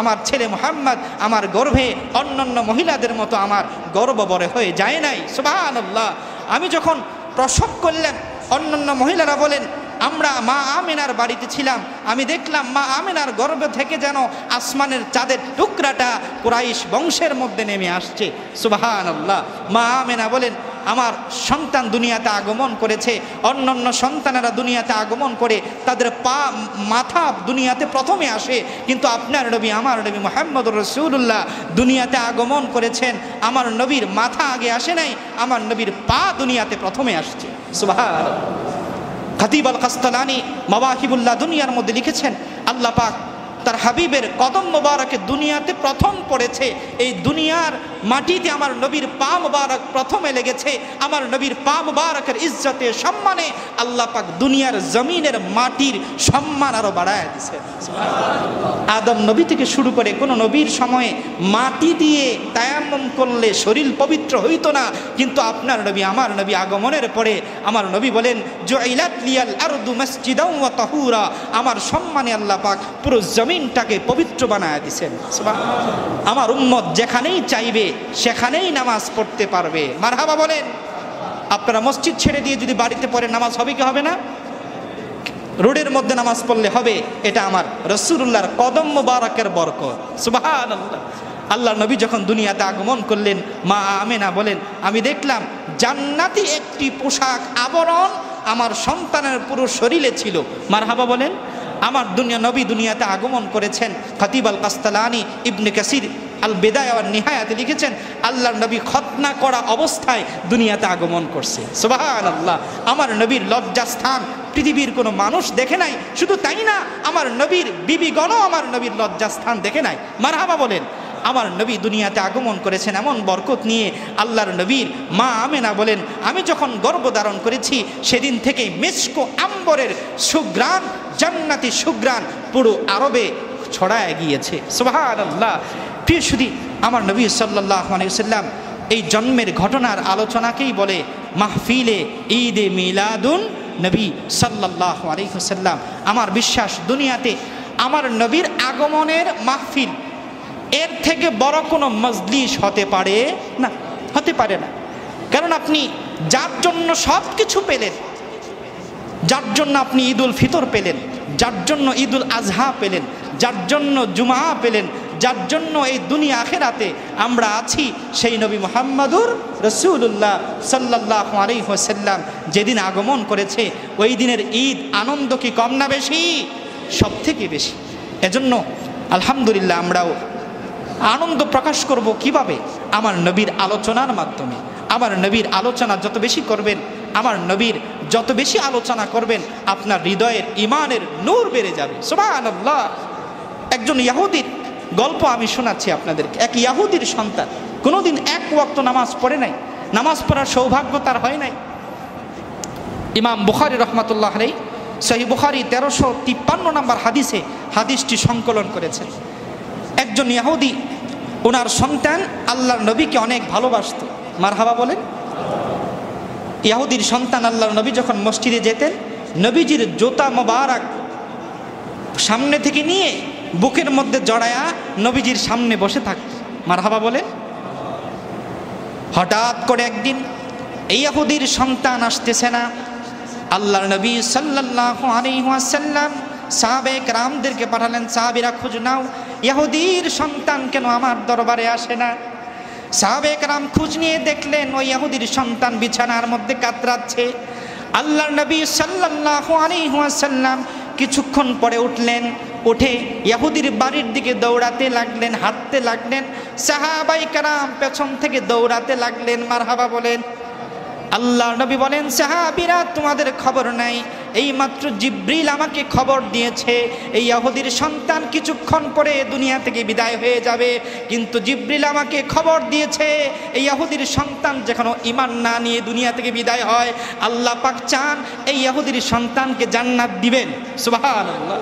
আমার ছেলে মুহাম্মদ আমার গর্ভে অন্যান্য মহিলাদের মতো আমার গর্ভ বড় হয়ে যায় নাই। সুবহানাল্লাহ। আমি যখন প্রসব করলেন, অন্যান্য মহিলারা বলেন, আমরা মা আমেনার বাড়িতে ছিলাম, আমি দেখলাম মা আমেনার গর্ভ থেকে যেন আসমানের চাঁদের টুকরাটা কুরাইশ বংশের মধ্যে নেমে আসছে। সুবহানাল্লাহ। মা আমেনা বলেন, আমার সন্তান দুনিয়াতে আগমন করেছে, অন্যান্য সন্তানেরা দুনিয়াতে আগমন করে তাদের মাথা দুনিয়াতে প্রথমে আসে, কিন্তু আপনার নবী আমার নবী মুহাম্মদুর রাসূলুল্লাহ দুনিয়াতে আগমন করেছেন, আমার নবীর মাথা আগে আসে নাই, আমার নবীর পা দুনিয়াতে প্রথমে আসছে। সুবহানাল্লাহ। খতিব আল কাসতালানি মাওয়াহিবুল্লাহ দুনিয়ার মধ্যে লিখেছেন, আল্লাহ পাক তার হাবিবের কদম মোবারকে দুনিয়াতে প্রথম পড়েছে, এই দুনিয়ার মাটিতে আমার নবীর পা মোবারক প্রথমে লেগেছে, আমার নবীর পা মোবারকের ইজ্জতে সম্মানে আল্লাহ পাক দুনিয়ার জমিনের মাটির সম্মান আরো বাড়ায় দিয়েছে। আদম নবী থেকে শুরু করে কোনো নবীর সময়ে মাটি দিয়ে তায়াম্মুম করলে শরীর পবিত্র হইতো না, কিন্তু আপনার নবী আমার নবী আগমনের পরে আমার নবী বলেন, জুইলাত লিয়াল আরদু মাসজিদাও ওয়া তাহুরা, আমার সম্মানে আল্লাহ পাক পুরো জমিনটাকে পবিত্র বানায় দিয়েছেন। সুবহানাল্লাহ। আমার উম্মত যেখানেই চাইবে সেখানেই নামাজ পড়তে পারবে। মারহাবা বলেন। আপনারা মসজিদ ছেড়ে দিয়ে যদি বাড়িতে পড়ে নামাজ হবে কি হবে না? রোডের মধ্যে নামাজ পড়লে হবে। এটা আমার রাসূলুল্লাহর কদম মোবারকের বরকত। সুবহানাল্লাহ। আল্লাহ নবী যখন দুনিয়াতে আগমন করলেন, মা আমেনা বলেন, আমি দেখলাম জান্নাতি একটি পোশাক আবরণ আমার সন্তানের পুরো শরীরে ছিল। মারহাবা বলেন। আমার নবী দুনিয়াতে আগমন করেছেন। খতিব আল কাসতালানি ইবনে কাসির আল বিদায়া ওয়ান নিহায়াতে লিখেছেন, আল্লাহর নবী খতনা করা অবস্থায় দুনিয়াতে আগমন করছে। সুবহানাল্লাহ। আমার নবীর লজ্জাস্থান পৃথিবীর কোনো মানুষ দেখে নাই। শুধু তাই না, আমার নবীর বিবিগণও আমার নবীর লজ্জাস্থান দেখে নাই। মারহাবা বলেন। আমার নবী দুনিয়াতে আগমন করেছেন এমন বরকত নিয়ে। আল্লাহর নবীর মা আমেনা বলেন, আমি যখন গর্ভধারণ করেছি সেদিন থেকে মিস্ক আম্বরের সুঘ্রাণ, জান্নাতি সুঘ্রাণ পুরো আরবে ছড়ায় গিয়েছে। সুবহানাল্লাহ। প্রিয় সুধী, আমার নবী সাল্লাল্লাহু আলাইহি ওয়াসাল্লাম এই জন্মের ঘটনার আলোচনাকেই বলে মাহফিলে ঈদে মিলাদুন নবী সাল্লাল্লাহু আলাইহি ওয়াসাল্লাম। আমার বিশ্বাস দুনিয়াতে আমার নবীর আগমনের মাহফিল এর থেকে বড় কোনো মজলিস হতে পারে না, হতে পারে না। কারণ আপনি যার জন্য সব কিছু পেলেন, যার জন্য আপনি ঈদুল ফিতর পেলেন, যার জন্য ঈদুল আজহা পেলেন, যার জন্য জুমা পেলেন, যার জন্য এই দুনিয়া আখিরাতে আমরা আছি, সেই নবী মুহাম্মদুর রাসূলুল্লাহ সাল্লাল্লাহু আলাইহি ওয়াসাল্লাম যেদিন আগমন করেছে ওই দিনের ঈদ আনন্দ কি কম না বেশি? সব থেকে বেশি। এজন্য আলহামদুলিল্লাহ আমরাও আনন্দ প্রকাশ করব কিভাবে? আমার নবীর আলোচনার মাধ্যমে। আমার নবীর আলোচনা যত বেশি করবেন, আমার নবীর যত বেশি আলোচনা করবেন, আপনার হৃদয়ের ইমানের নূর বেড়ে যাবে। সুবহানাল্লাহ। একজন ইহুদির গল্প আমি শোনাচ্ছি আপনাদেরকে। এক ইহুদির সন্তান কোনোদিন এক ওয়াক্ত নামাজ পড়ে নাই, নামাজ পড়ার সৌভাগ্য তার হয় নাই। ইমাম বুখারী রাহমাতুল্লাহ আলাইহি সহিহ বুখারী 1353 নম্বর হাদিসে হাদিসটি সংকলন করেছেন। একজন ইহুদি, ওনার সন্তান আল্লাহর নবীকে অনেক ভালোবাসত। মারহাবা বলেন। ইহুদির সন্তান আল্লাহর নবী যখন মসজিদে যেতেন, নবীজির জুতা মোবারক সামনে থেকে নিয়ে বুকের মধ্যে জড়ায়া নবীজির সামনে বসে থাকত। মারহাবা বলেন। হঠাৎ করে একদিন এই ইহুদির সন্তান আসতেছে না, আল্লাহর নবী সাল্লাল্লাহু আলাইহি ওয়াসাল্লাম সাহাবে কেরামদেরকে পাঠালেন, সাহাবীরা খোঁজ নাও, ইহুদির সন্তান কেন আমার দরবারে আসে না? সাহাবায়ে কেরাম খোঁজ নিয়ে দেখলেন ওই ইহুদির সন্তান বিছানার মধ্যে কাতরাচ্ছে। আল্লাহর নবী সাল্লাল্লাহু আলাইহি ওয়াসাল্লাম কিছুক্ষণ পরে উঠলেন, উঠে ইহুদির বাড়ির দিকে দৌড়াতে লাগলেন, হাঁটতে লাগলেন। সাহাবায়ে কেরাম পেছন থেকে দৌড়াতে লাগলেন, মারহাবা বলেন। আল্লাহর নবী বলেন, সাহাবীরা তোমাদের খবর নাই, এইমাত্র জিবরিল আমাকে খবর দিয়েছে এই ইহুদির সন্তান কিছুক্ষণ পরে দুনিয়া থেকে বিদায় হয়ে যাবে। কিন্তু জিবরিল আমাকে খবর দিয়েছে এই ইহুদির সন্তান যেখানে ঈমান না নিয়ে দুনিয়া থেকে বিদায় হয়, আল্লাহ পাক চান এই ইহুদির সন্তানকে জান্নাত দিবেন। সুবহানাল্লাহ।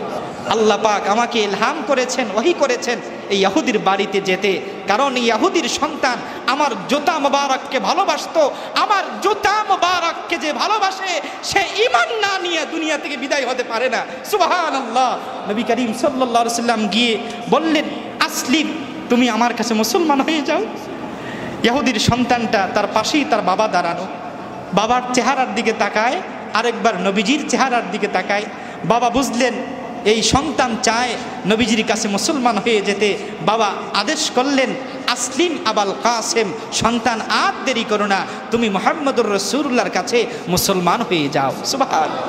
আল্লাহ পাক আমাকে ইলহাম করেছেন, ওহী করেছেন এই ইহুদির বাড়িতে যেতে, কারণ এই ইহুদির সন্তান আমার জুতা মোবারককে ভালোবাসতো। আমার জুতা মোবারককে যে ভালোবাসে সে ঈমান না নিয়ে দুনিয়া থেকে বিদায় হতে পারে না। সুবহানাল্লাহ। নবী করিম সাল্লাল্লাহু আলাইহি ওয়াসাল্লাম গিয়ে বললেন, আসলিম, তুমি আমার কাছে মুসলমান হয়ে যাও। ইহুদির সন্তানটা তার পাশেই তার বাবা দাঁড়ানো, বাবার চেহারার দিকে তাকায়, আরেকবার নবীজির চেহারার দিকে তাকায়। বাবা বুঝলেন এই সন্তান চায় নবীজির কাছে মুসলমান হয়ে যেতে। বাবা আদেশ করলেন, আসলিম আবাল কাসেম, সন্তান আর দেরি করো না, তুমি মুহাম্মদুর রাসূলুল্লাহর কাছে মুসলমান হয়ে যাও। সুবহানাল্লাহ।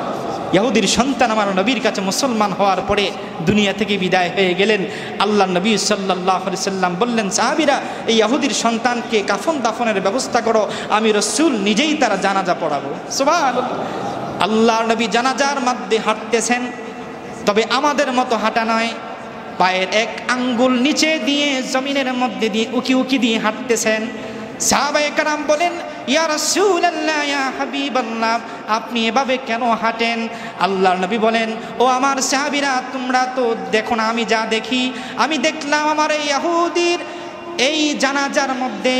ইহুদির সন্তান আমার নবীর কাছে মুসলমান হওয়ার পরে দুনিয়া থেকে বিদায় হয়ে গেলেন। আল্লাহ নবী সাল্লাল্লাহু আলাইহি সাল্লাম বললেন, সাহাবীরা এই ইহুদির সন্তানকে কাফন দাফনের ব্যবস্থা করো, আমি রাসূল নিজেই তার জানাজা পড়াবো। সুবহানাল্লাহ। আল্লাহ নবী জানাজার মধ্যে হাঁটতেছেন, তবে আমাদের মতো হাঁটা নয়, পায়ের এক আঙ্গুল নিচে দিয়ে জমিনের মধ্যে দিয়ে উকি উকি দিয়ে হাঁটতেছেন। সাহাবায়ে কেরাম বলেন, ইয়া রাসূলুল্লাহ, ইয়া হাবিবাল্লাহ, আপনি এভাবে কেন হাঁটেন? আল্লাহর নবী বলেন, ও আমার সাহাবীরা, তোমরা তো দেখো না আমি যা দেখি। আমি দেখলাম আমার এই ইহুদির এই জানাজার মধ্যে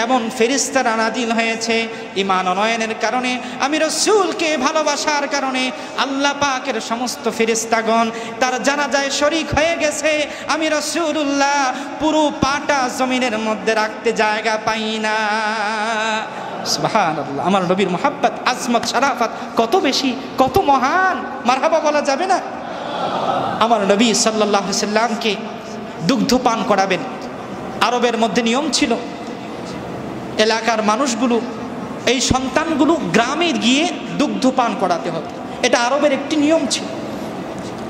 এমন ফেরেশতারা নাজিল হয়েছে, ঈমান অনয়নের কারণে, আমি রাসূলকে ভালোবাসার কারণে আল্লাহ পাকের সমস্ত ফেরেশতাগণ তার জানাজায় শরীক হয়ে গেছে। আমি রাসূলুল্লাহ পুরো পাটা জমিনের মধ্যে রাখতে জায়গা পাই না। সুবহানাল্লাহ। আমার নবীর মুহাব্বত, আজমত, শরাফত কত বেশি, কত মহান, মারহাবা বলা যাবে না? আমার নবী সাল্লাল্লাহু আলাইহি সাল্লামকে দুগ্ধ পান করাবেন। আরবের মধ্যে নিয়ম ছিল, এলাকার মানুষগুলো এই সন্তানগুলো গ্রামে গিয়ে দুগ্ধ পান করাতে হতো, এটা আরবের একটি নিয়ম ছিল।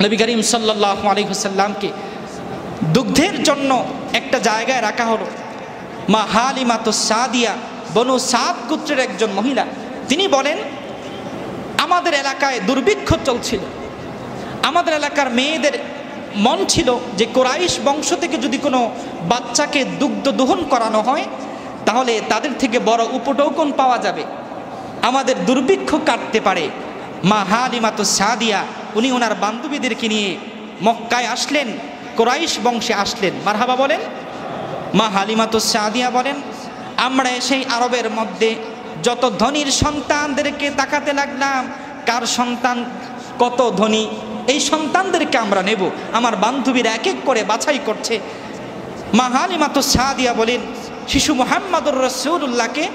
নবী করিম সাল্লাল্লাহু আলাইহি ওয়াসাল্লামকে দুগ্ধের জন্য একটা জায়গায় রাখা হলো। মা হালিমাতুস সাদিয়া, বনু সাদ গোত্রের একজন মহিলা, তিনি বলেন, আমাদের এলাকায় দুর্ভিক্ষ চলছিল। আমাদের এলাকার মেয়েদের মন ছিল যে কুরাইশ বংশ থেকে যদি কোনো বাচ্চাকে দুগ্ধ দহন করানো হয় তাহলে তাদের থেকে বড় উপঢৌকন পাওয়া যাবে, আমাদের দুর্ভিক্ষ কাটতে পারে। মা হালিমাতুস সাদিয়া উনি ওনার বান্ধবীদেরকে নিয়ে মক্কায় আসলেন, কুরাইশ বংশে আসলেন। মারহাবা বলেন। মা হালিমাতুস সাদিয়া বলেন, আমরা সেই আরবের মধ্যে যত ধনীর সন্তানদেরকে তাকাতে লাগলাম, কার সন্তান কত ধনী, এই সন্তানদেরকে আমরা নেব। আমার বান্ধবীরা এক এক করে বাছাই করছে। মা হালিমাতুস সাদিয়া বলেন, শিশু মুহাম্মদুর রাসূলুল্লাহকে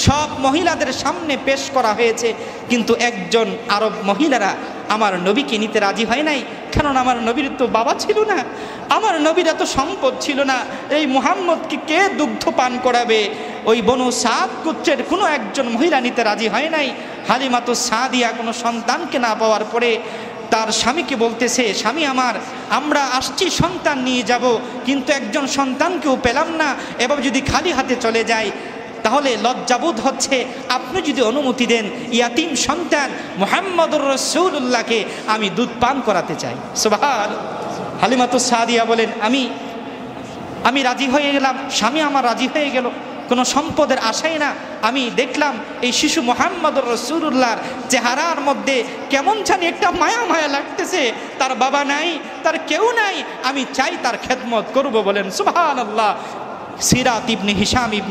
সব মহিলাদের সামনে পেশ করা হয়েছে, কিন্তু একজন আরব মহিলারা আমার নবীকে নিতে রাজি হয় নাই, কারণ আমার নবীর তো বাবা ছিল না, আমার নবীর এত সম্পদ ছিল না, এই মুহাম্মদকে কে দুগ্ধ পান করাবে? ওই বনু সাদ গোত্রের কোনো একজন মহিলা নিতে রাজি হয় নাই। হালিমাতুস সাদিয়া কোনো সন্তানকে না পাওয়ার পরে তার স্বামীকে বলতেছে, স্বামী আমার, আমরা আসছি সন্তান নিয়ে যাব, কিন্তু একজন সন্তানকেও পেলাম না, এবার যদি খালি হাতে চলে যাই তাহলে লজ্জাবোধ হচ্ছে, আপনি যদি অনুমতি দেন ইয়াতিম সন্তান মুহাম্মদুর রাসূলুল্লাহকে আমি দুধ পান করাতে চাই। সুবহানাল্লাহ। হালিমাতুস সাদিয়া বলেন, আমি রাজি হয়ে গেলাম, স্বামী আমার রাজি হয়ে গেল, কোনো সম্পদের আশাই না। আমি দেখলাম এই শিশু মুহাম্মদুর রাসূলুল্লাহর চেহারার মধ্যে কেমন জানি একটা মায়া মায়া লাগতেছে, তার বাবা নাই, তার কেউ নাই, আমি চাই তার খেদমত করব। বলেন সুবহানাল্লাহ। সিরাত ইবনে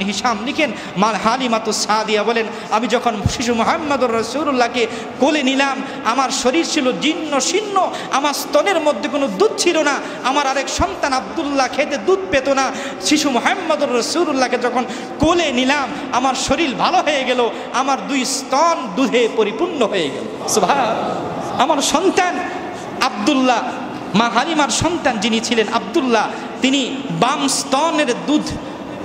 হিশাম লিখেন, মা হালিমাতুস সাদিয়া বলেন, আমি যখন শিশু মুহাম্মদুর রাসূলুল্লাহকে কোলে নিলাম, আমার শরীর ছিল জীর্ণ শীর্ণ, আমার স্তনের মধ্যে কোনো দুধ ছিল না, আমার আরেক সন্তান আব্দুল্লাহ খেতে দুধ পেত না। শিশু মুহাম্মদুর রাসূলুল্লাহকে যখন কোলে নিলাম, আমার শরীর ভালো হয়ে গেল, আমার দুই স্তন দুধে পরিপূর্ণ হয়ে গেল। সুবহানাল্লাহ। আমার সন্তান আব্দুল্লাহ, মা হালিমার সন্তান যিনি ছিলেন আব্দুল্লাহ, তিনি বাম স্তনের দুধ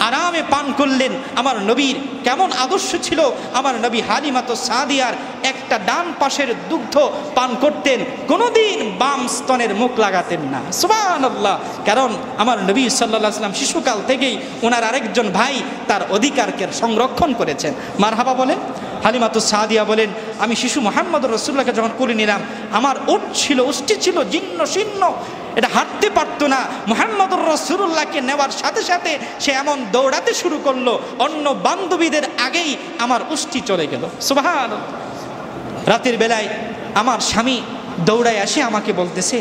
আরামে পান করলেন। আমার নবীর কেমন আদর্শ ছিল, আমার নবী হালিমাতো সাদিয়ার একটা ডান পাশের দুগ্ধ পান করতেন, কোনোদিন বাম স্তনের মুখ লাগাতেন না। সুবহানাল্লাহ। কারণ আমার নবী সাল্লাল্লাহু আলাইহি ওয়াসাল্লাম শিশুকাল থেকেই ওনার আরেকজন ভাই তার অধিকারকে সংরক্ষণ করেছেন। মারহাবা বলেন। হালিমাতো সাদিয়া বলেন, আমি শিশু মুহাম্মদুর রাসূলুল্লাহকে যখন কোলে নিলাম, আমার ওঠ ছিল, উষ্টি ছিল জীর্ণ শীর্ণ, এটা হাঁটতে পারতো না। মুহাম্মদুর রাসূলুল্লাহকে নেওয়ার সাথে সাথে সে এমন দৌড়াতে শুরু করলো, অন্য বান্ধবীদের আগেই আমার উষ্টি চলে গেল। সুবহানাল্লাহ। রাতের বেলায় আমার স্বামী দৌড়ায় আসে, আমাকে বলতেছে,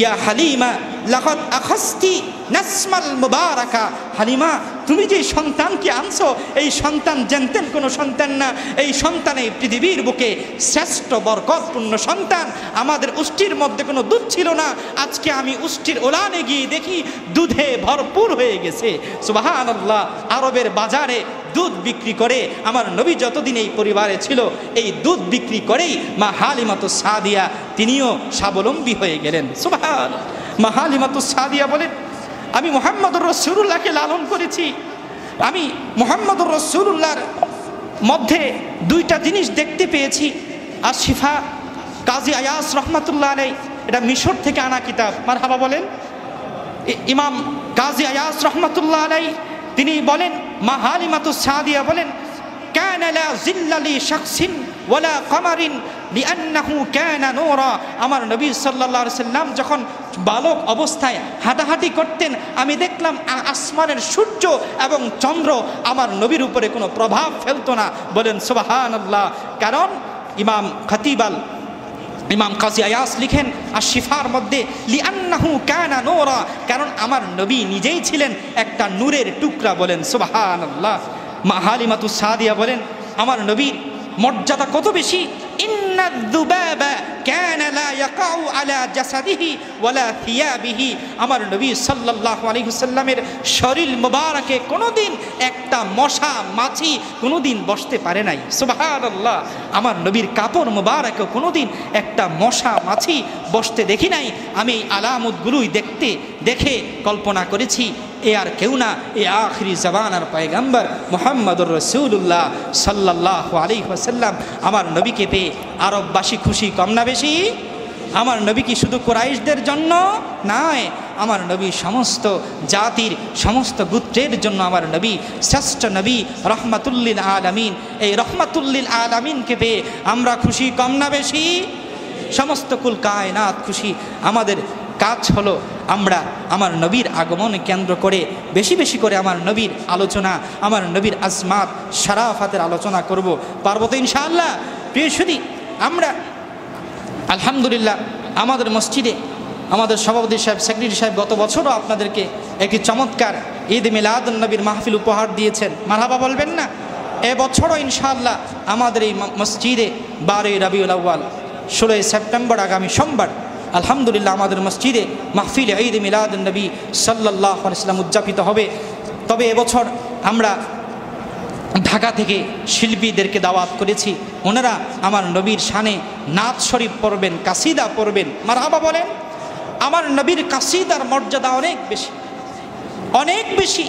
ইয়া হালিমা লাকাদ আখাস্তি নাসমাল মুবারাকা। হালিমা, তুমি যে সন্তানকে আনছো, এই সন্তান জানতেন কোনো সন্তান না, এই সন্তান এই পৃথিবীর বুকে শ্রেষ্ঠ বরকতপূর্ণ সন্তান। আমাদের উষ্টির মধ্যে কোনো দুধ ছিল না, আজকে আমি উষ্টির ওলানে গিয়ে দেখি দুধে ভরপুর হয়ে গেছে। সুবহানাল্লাহ। আরবের বাজারে দুধ বিক্রি করে আমার নবী যতদিন এই পরিবারে ছিল, এই দুধ বিক্রি করেই মা হালিমাতো সাদিয়া তিনিও স্বাবলম্বী হয়ে গেলেন। সুবহানাল্লাহ। মা হালিমাতো সাদিয়া বলেন, আমি মুহাম্মদুর রাসূলুল্লাহকে লালন করেছি, আমি মুহাম্মদুর রাসূলুল্লাহর মধ্যে দুইটা জিনিস দেখতে পেয়েছি। আর শিফা কাজী আয়াস রহমাতুল্লাহ আলাইহি, এটা মিশর থেকে আনা কিতাব। মারহাবা বলেন। ইমাম কাজী আয়াস রহমাতুল্লাহ আলাইহি তিনি বলেন, মা হালিমাতো সাদিয়া বলেন, কানা লা জিল্লা লি শাখসিন ওয়ালা কামারিন লিআন্নাহু কানা নূরা। আমার নবী সাল্লাল্লাহু আলাইহি সাল্লাম যখন বালক অবস্থায় হাঁটাহাঁটি করতেন, আমি দেখলাম আসমানের সূর্য এবং চন্দ্র আমার নবীর উপরে কোনো প্রভাব ফেলতো না। বলেন সুবহানাল্লাহ। কারণ ইমাম কাজী আয়াস লিখেন আর শিফার মধ্যে, লিআন্নাহু কানা নূরা, কারণ আমার নবী নিজেই ছিলেন একটা নূরের টুকরা। বলেন সুবহানাল্লাহ। মা হালিমাতু সাদিয়া বলেন, আমার নবীর মর্যাদা কত বেশি। ইন্নাদ যুবাবা কানা লা ইয়াকাউ আলা জাসাদিহি ওয়ালা থিয়াবিহি। আমার নবী সাল্লাল্লাহু আলাইহি ওয়াসাল্লামের শরীর মোবারকে কোনোদিন একটা মশা মাছি কোনোদিন বসতে পারে নাই। সুবহানাল্লাহ। আমার নবীর কাপড় মোবারকে কোনোদিন একটা মশা মাছি বসতে দেখি নাই। আমি এই আলামতগুলোই দেখে কল্পনা করেছি, এ আর কেউ না, এ আখিরি জামানার পয়গম্বর মুহাম্মদুর রাসূলুল্লাহ সাল্লাল্লাহু আলাইহি ওয়াসাল্লাম। আমার নবীকে পেয়ে আরববাসী খুশি কম না বেশি? আমার নবী কি শুধু কুরাইশদের জন্য নয়, আমার নবী সমস্ত জাতির সমস্ত গোত্রের জন্য আমার নবী শ্রেষ্ঠ নবী, রহমাতুল্লিল আলামিন। এই রহমাতুল্লিল আলামিনকে পেয়ে আমরা খুশি কম না বেশি? সমস্ত কুল কায়নাত খুশি। আমাদের কাজ হলো আমরা আমার নবীর আগমন কেন্দ্র করে বেশি বেশি করে আমার নবীর আলোচনা, আমার নবীর আজমাত শারাফাতের আলোচনা করব। পারবো তো ইনশাআল্লাহ? প্রিয় সুধী, আমরা আলহামদুলিল্লাহ আমাদের মসজিদে আমাদের সভাপতি সাহেব, সেক্রেটারি সাহেব গত বছরও আপনাদেরকে একটি চমৎকার ঈদ মিলাদুন নবীর মাহফিল উপহার দিয়েছেন। মারহাবা বলবেন না? এবছরও ইনশাআল্লাহ আমাদের এই মসজিদে 12ই রবিউল আউয়াল 16ই সেপ্টেম্বর আগামী সোমবার আলহামদুলিল্লাহ আমাদের মসজিদে মাহফিল ঈদ মিলাদুন নবী সাল্লাল্লাহু আলাইহি ওয়াসাল্লাম উদযাপিত হবে। তবে এবছর আমরা ঢাকা থেকে শিল্পীদেরকে দাওয়াত করেছি, ওনারা আমার নবীর শানে নাত শরীফ পড়বেন, কাসিদা পড়বেন। মারহাবা বলেন। আমার নবীর কাসিদার মর্যাদা অনেক বেশি, অনেক বেশি।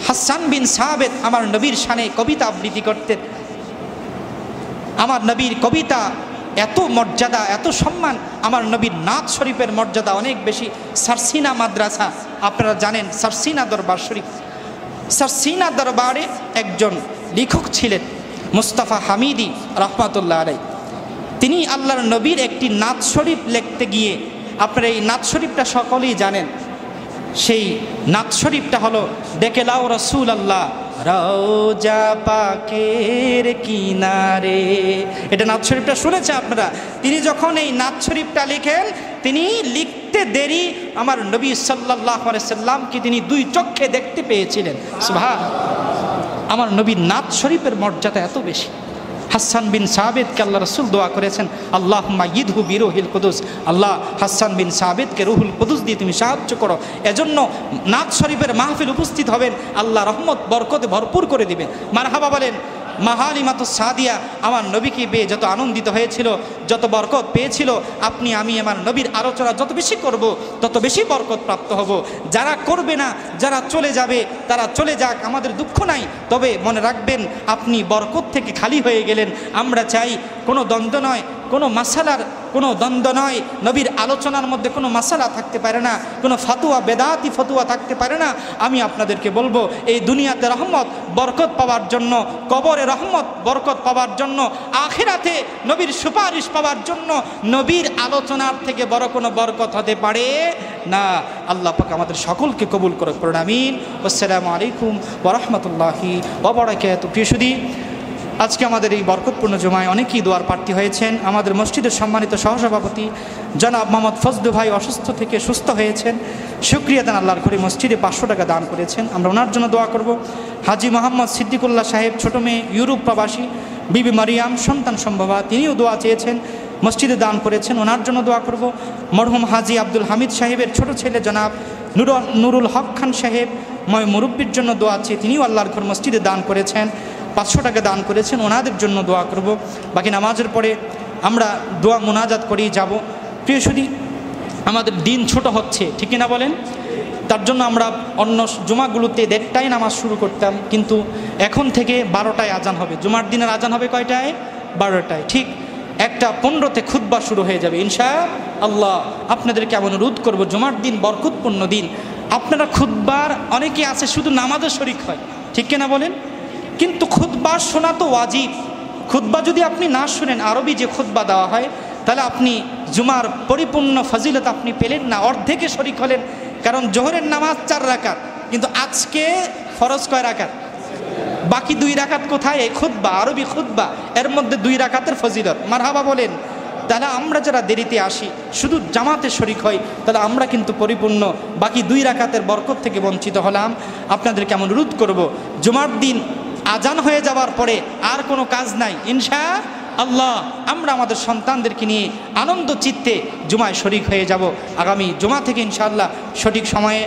হাসান বিন সাবিত আমার নবীর শানে কবিতা আবৃত্তি করতেন। আমার নবীর কবিতা এত মর্যাদা, এত সম্মান। আমার নবীর নাত শরীফের মর্যাদা অনেক বেশি। সারসিনা মাদ্রাসা আপনারা জানেন, সারসিনা দরবার শরীফ, সারসিনা দরবারে একজন লেখক ছিলেন মুস্তাফা হামিদি রহমাতুল্লাহ আলাইহি। তিনি আল্লাহর নবীর একটি নাত শরীফ লিখতে গিয়ে, আপনারা এই নাত শরীফটা সকলেই জানেন, সেই নাত শরীফটা হলো, ডেকে লাও রাসূলুল্লাহ রওজা পাকের কিনারে। এটা নাত শরীফটা শুনেছে আপনারা। তিনি যখন এই নাত শরীফটা লিখেন, তিনি লিখতে দেরি আমার নবী সাল্লাল্লাহু আলাইহি সাল্লামকে তিনি দুই চক্ষে দেখতে পেয়েছিলেন। সুবহানাল্লাহ। আমার নবীর নাত শরীফের মর্যাদা এত বেশি। হাসান বিন সাবিতকে আল্লাহ রাসূল দোয়া করেছেন, আল্লাহুম্মা ইদহু বিরুহিল কুদুস। আল্লাহ হাসান বিন সাবিতকে রুহুল কুদুস দিয়ে তুমি সাহায্য করো। এজন্য নাত শরীফের মাহফিল উপস্থিত হবেন, আল্লাহ রহমত বরকতে ভরপুর করে দিবেন। মারহাবা বলেন। মা হালিমাতুস সাদিয়া আমার নবীকে পেয়ে যত আনন্দিত হয়েছিল, যত বরকত পেয়েছিল, আপনি আমি আমার নবীর আলোচনা যত বেশি করব তত বেশি বরকত প্রাপ্ত হব। যারা করবে না, যারা চলে যাবে তারা চলে যাক, আমাদের দুঃখ নাই। তবে মনে রাখবেন আপনি বরকত থেকে খালি হয়ে গেলেন। আমরা চাই কোনো দ্বন্দ্ব নয়, কোনো মাসালার কোনো দ্বন্দ্ব নয়, নবীর আলোচনার মধ্যে কোনো মাসালা থাকতে পারে না, কোনো ফাতুয়া বেদাতি ফতুয়া থাকতে পারে না। আমি আপনাদেরকে বলবো এই দুনিয়াতে রহমত বরকত পাওয়ার জন্য, কবরে রহমত বরকত পাওয়ার জন্য, আখিরাতে নবীর সুপারিশ পাওয়ার জন্য নবীর আলোচনার থেকে বড় কোনো বরকত হতে পারে না। আল্লাহ পাক আমাদের সকলকে কবুল করে পড়ুন, আমিন। আসসালামু আলাইকুম ওয়া রাহমাতুল্লাহি ওয়া বারাকাতুহু। প্রিয় সুধী, আজকে আমাদের এই বরকতপূর্ণ জুমায় অনেকেই দোয়ার প্রার্থী হয়েছেন। আমাদের মসজিদের সম্মানিত সহসভাপতি জনাব মোহাম্মদ ফজলু ভাই অসুস্থ থেকে সুস্থ হয়েছেন, শুকরিয়া দেন আল্লাহর ঘরে মসজিদে 500 টাকা দান করেছেন, আমরা ওনার জন্য দোয়া করব। হাজি মোহাম্মদ সিদ্দিকুল্লাহ সাহেব ছোটো মেয়ে ইউরোপ প্রবাসী, বিবি মারিয়াম সন্তান সম্ভবা, তিনিও দোয়া চেয়েছেন, মসজিদে দান করেছেন, ওনার জন্য দোয়া করব। মরহুম হাজি আব্দুল হামিদ সাহেবের ছোট ছেলে জনাব নুরুল হক খান সাহেব মুরব্বির জন্য দোয়া চেয়ে তিনিও আল্লাহর ঘর মসজিদে দান করেছেন, 500 টাকা দান করেছেন, ওনাদের জন্য দোয়া করব। বাকি নামাজের পরে আমরা দোয়া মোনাজাত করেই যাব। প্রিয় সুধী, আমাদের দিন ছোট হচ্ছে, ঠিক না বলেন? তার জন্য আমরা অন্য জুমাগুলোতে 1:30টায় নামাজ শুরু করতাম, কিন্তু এখন থেকে 12টায় আজান হবে। জুমার দিনের আজান হবে কয়টায়? 12টায়। ঠিক 1:15তে খুতবা শুরু হয়ে যাবে ইনশাআল্লাহ। আপনাদেরকে অনুরোধ করব, জুমার দিন বরকতপূর্ণ দিন, আপনারা খুতবার অনেকে আছে শুধু নামাজে শরিক হয়, ঠিক না বলেন? কিন্তু খুতবা শোনা তো ওয়াজিব। খুতবা যদি আপনি না শুনেন, আরবি যে খুতবা দেওয়া হয়, তাহলে আপনি জুমার পরিপূর্ণ ফজিলত আপনি পেলেন না, অর্ধেকে শরিক হলেন। কারণ জোহরের নামাজ 4 রাকাত, কিন্তু আজকে ফরজ কয় রাকাত? বাকি 2 রাকাত কোথায়? এই খুতবা, আরবি খুতবা, এর মধ্যে 2 রাকাতের ফজিলত। মারহাবা বলেন। তাহলে আমরা যারা দেরিতে আসি, শুধু জামাতে শরিক হই, তাহলে আমরা কিন্তু পরিপূর্ণ বাকি 2 রাকাতের বরকত থেকে বঞ্চিত হলাম। আপনাদেরকে অনুরোধ করব, জুমার দিন আজান হয়ে যাওয়ার পরে আর কোনো কাজ নাই, ইনশাআল্লাহ আমরা আমাদের সন্তানদেরকে নিয়ে আনন্দ চিত্তে জুমায় শরিক হয়ে যাব। আগামী জুমা থেকে ইনশাআল্লাহ সঠিক সময়ে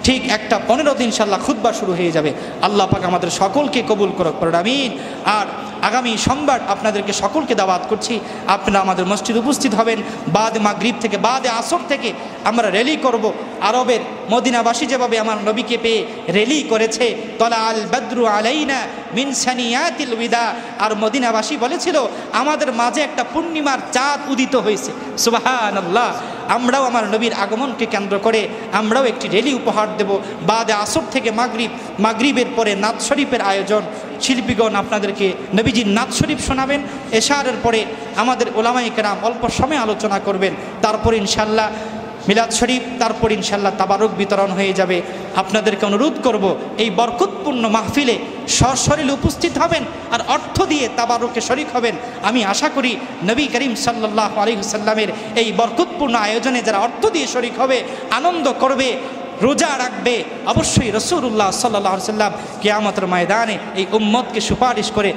ঠিক 1:15 ইনশাআল্লাহ খুতবা শুরু হয়ে যাবে। আল্লাহ পাক আমাদের সকলকে কবুল করুক, আমিন। আর আগামী সোমবার আপনাদেরকে সকলকে দাওয়াত করছি, আপনারা আমাদের মসজিদ উপস্থিত হবেন। বাদে মাগরিব থেকে, বাদে আসর থেকে আমরা র্যালি করব। আরবের মদিনাবাসী যেভাবে আমার নবীকে পেয়ে র্যালি করেছে, তলা আল বদরু আলাইনা মিন সানিয়াতিল উদা, আর মদিনাবাসী বলেছিল আমাদের মাঝে একটা পূর্ণিমার চাঁদ উদিত হয়েছে। সুবহানাল্লাহ। আমরাও আমার নবীর আগমনকে কেন্দ্র করে আমরাও একটি র্যালি উপহার দেব। বাদে আসর থেকে মাগরিবের পরে নাত শরীফের আয়োজন, শিল্পীগণ আপনাদেরকে নবীজির নাত শরীফ শোনাবেন। এশারের পরে আমাদের ওলামায়ে কেরাম অল্প সময় আলোচনা করবেন, তারপর ইনশাআল্লাহ মিলাদ শরীফ, তারপর ইনশাআল্লাহ তাবারুক বিতরণ হয়ে যাবে। আপনাদেরকে অনুরোধ করব, এই বরকতপূর্ণ মাহফিলে সশরীরে উপস্থিত হবেন আর অর্থ দিয়ে তাবারুকে শরীক হবেন। আমি আশা করি নবী করিম সাল্লাল্লাহু আলাইহি ওয়াসাল্লামের এই বরকতপূর্ণ আয়োজনে যারা অর্থ দিয়ে শরীক হবে, আনন্দ করবে, রোজা রাখবে, অবশ্যই রাসূলুল্লাহ সাল্লাল্লাহু আলাইহি ওয়াসাল্লাম কিয়ামতের ময়দানে এই উম্মতকে সুপারিশ করে